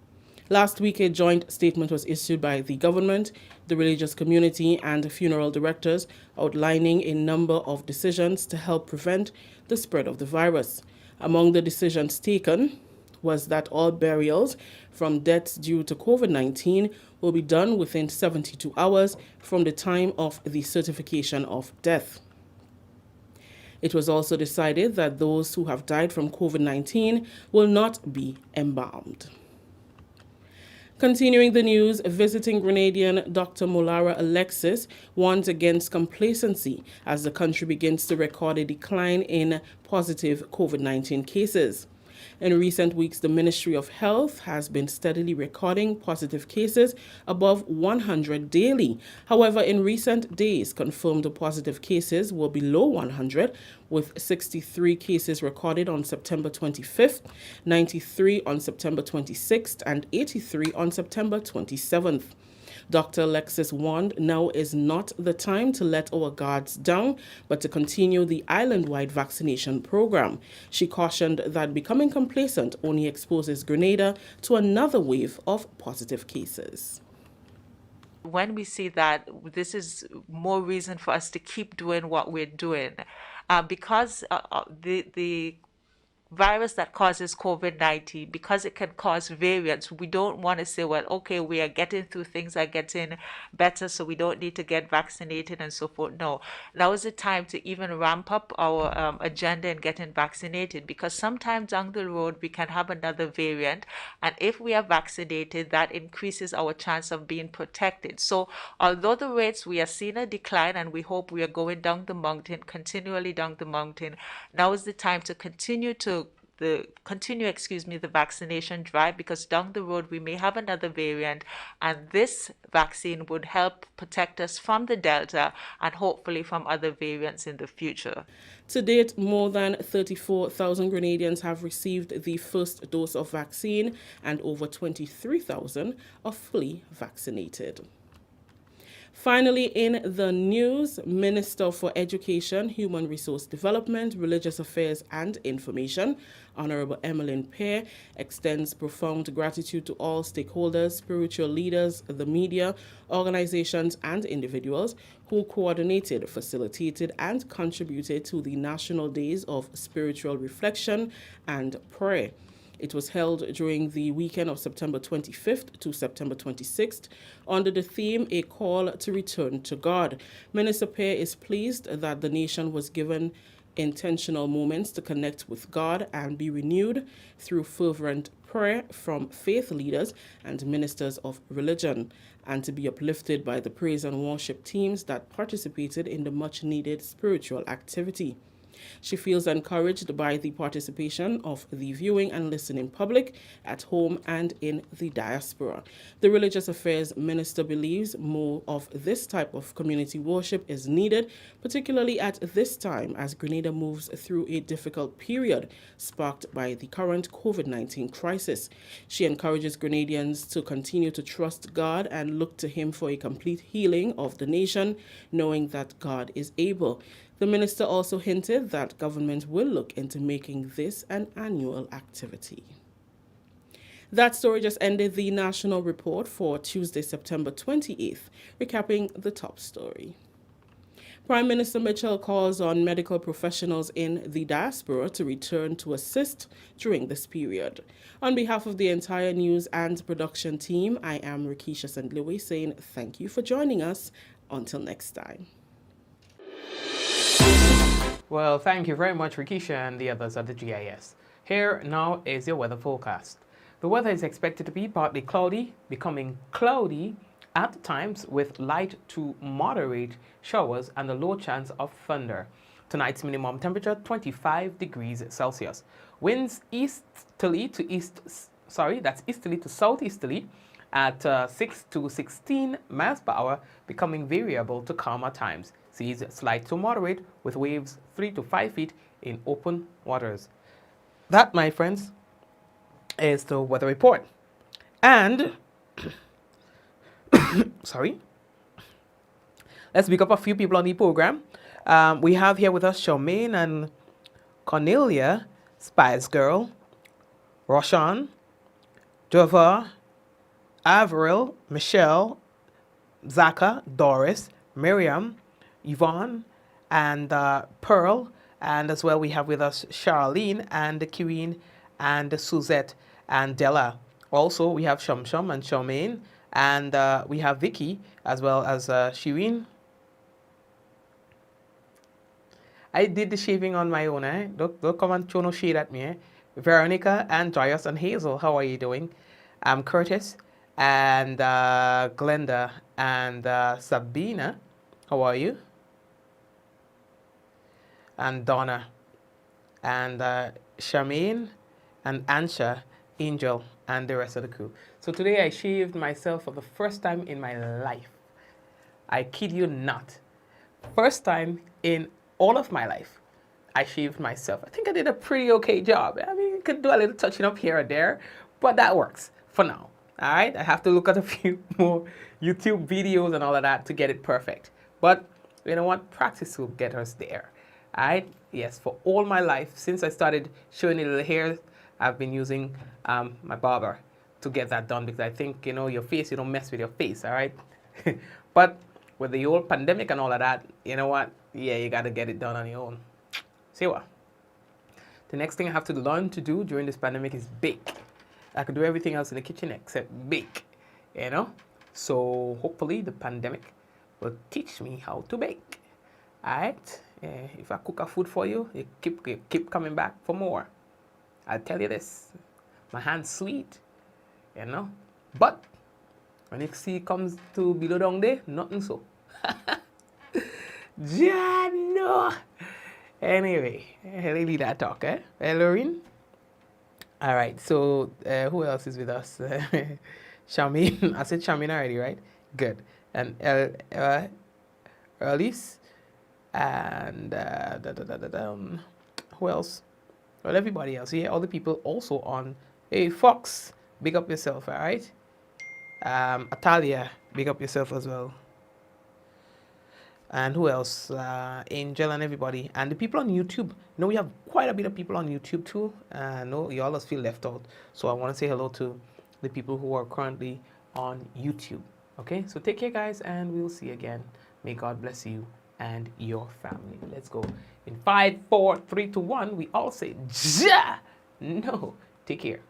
[SPEAKER 20] Last week, a joint statement was issued by the government, the religious community, and funeral directors, outlining a number of decisions to help prevent the spread of the virus. Among the decisions taken was that all burials from deaths due to COVID-19 will be done within 72 hours from the time of the certification of death. It was also decided that those who have died from COVID-19 will not be embalmed. Continuing the news, visiting Grenadian Dr. Molara Alexis warns against complacency as the country begins to record a decline in positive COVID-19 cases. In recent weeks, the Ministry of Health has been steadily recording positive cases above 100 daily. However, in recent days, confirmed positive cases were below 100, with 63 cases recorded on September 25th, 93 on September 26th, and 83 on September 27th. Dr. Alexis warned now is not the time to let our guards down, but to continue the island-wide vaccination program. She cautioned that becoming complacent only exposes Grenada to another wave of positive cases.
[SPEAKER 12] When we see that, this is more reason for us to keep doing what we're doing, because the virus that causes COVID-19, because it can cause variants, we don't want to say, well, okay, we are getting through, things are getting better, so we don't need to get vaccinated and so forth. No, now is the time to even ramp up our agenda in getting vaccinated, because sometimes down the road we can have another variant, and if we are vaccinated, that increases our chance of being protected. So although the rates, we are seeing a decline, and we hope we are going down the mountain, continually down the mountain, now is the time to continue the vaccination drive, because down the road we may have another variant, and this vaccine would help protect us from the Delta and hopefully from other variants in the future.
[SPEAKER 20] To date, more than 34,000 Grenadians have received the first dose of vaccine, and over 23,000 are fully vaccinated. Finally, in the news, Minister for Education, Human Resource Development, Religious Affairs and Information, Honorable Emmeline Pear, extends profound gratitude to all stakeholders, spiritual leaders, the media, organizations and individuals who coordinated, facilitated and contributed to the National Days of Spiritual Reflection and Prayer. It was held during the weekend of September 25th to September 26th under the theme, A Call to Return to God. Minister Pear is pleased that the nation was given intentional moments to connect with God and be renewed through fervent prayer from faith leaders and ministers of religion, and to be uplifted by the praise and worship teams that participated in the much-needed spiritual activity. She feels encouraged by the participation of the viewing and listening public at home and in the diaspora. The Religious Affairs Minister believes more of this type of community worship is needed, particularly at this time as Grenada moves through a difficult period sparked by the current COVID-19 crisis. She encourages Grenadians to continue to trust God and look to Him for a complete healing of the nation, knowing that God is able. The minister also hinted that government will look into making this an annual activity. That story just ended the national report for Tuesday, September 28th, recapping the top story. Prime Minister Mitchell calls on medical professionals in the diaspora to return to assist during this period. On behalf of the entire news and production team, I am Rikisha St. Louis saying thank you for joining us. Until next time.
[SPEAKER 1] Well, thank you very much, Rikisha and the others at the GIS. Here now is your weather forecast. The weather is expected to be partly cloudy, becoming cloudy at times with light to moderate showers and a low chance of thunder. Tonight's minimum temperature 25 degrees Celsius. Winds easterly to southeasterly at 6 to 16 miles per hour, becoming variable to calm at times. Seas slight to moderate with waves 3 to 5 feet in open waters. That, my friends, is the weather report. And, let's pick up a few people on the program. We have here with us Charmaine and Cornelia, Spice Girl, Roshan, Dova, Avril, Michelle, Zaka, Doris, Miriam, Yvonne, and Pearl, and as well we have with us Charlene and Kirin and Suzette and Della. Also we have Shum and Charmaine, and we have Vicky as well as Shirin. I did the shaving on my own, eh? Don't come and throw no shade at me, eh? Veronica and Joyous and Hazel, how are you doing? I'm Curtis and Glenda and Sabina, how are you? And Donna, and Charmaine, and Ansha, Angel, and the rest of the crew. So today I shaved myself for the first time in my life. I kid you not. First time in all of my life, I shaved myself. I think I did a pretty okay job. I mean, you could do a little touching up here or there, but that works for now. All right, I have to look at a few more YouTube videos and all of that to get it perfect. But you know what? Practice will get us there. All right. Yes, for all my life, since I started showing a little hair, I've been using my barber to get that done because I think, you know, your face, you don't mess with your face, all right? But with the whole pandemic and all of that, you know what? Yeah, you got to get it done on your own. See what? The next thing I have to learn to do during this pandemic is bake. I could do everything else in the kitchen except bake, you know? So hopefully the pandemic will teach me how to bake, all right? If I cook a food for you, you keep coming back for more. I'll tell you this, my hand's sweet, you know? But when it comes to below down there, nothing so. Jano. Anyway, leave that talk, eh? Lorraine? All right, so who else is with us? Shamin. I said Shamin already, right? Good. And Elise. And who else? Well, everybody else. Yeah, all the people also on. Hey, Fox, big up yourself, all right? Atalia, big up yourself as well. And who else? Angel and everybody. And the people on YouTube. You know, we have quite a bit of people on YouTube too. No, you always feel left out. So I want to say hello to the people who are currently on YouTube. Okay, so take care, guys, and we'll see you again. May God bless you and your family. Let's go. In 5, 4, 3, 2, 1, we all say, Ja! No. Take care.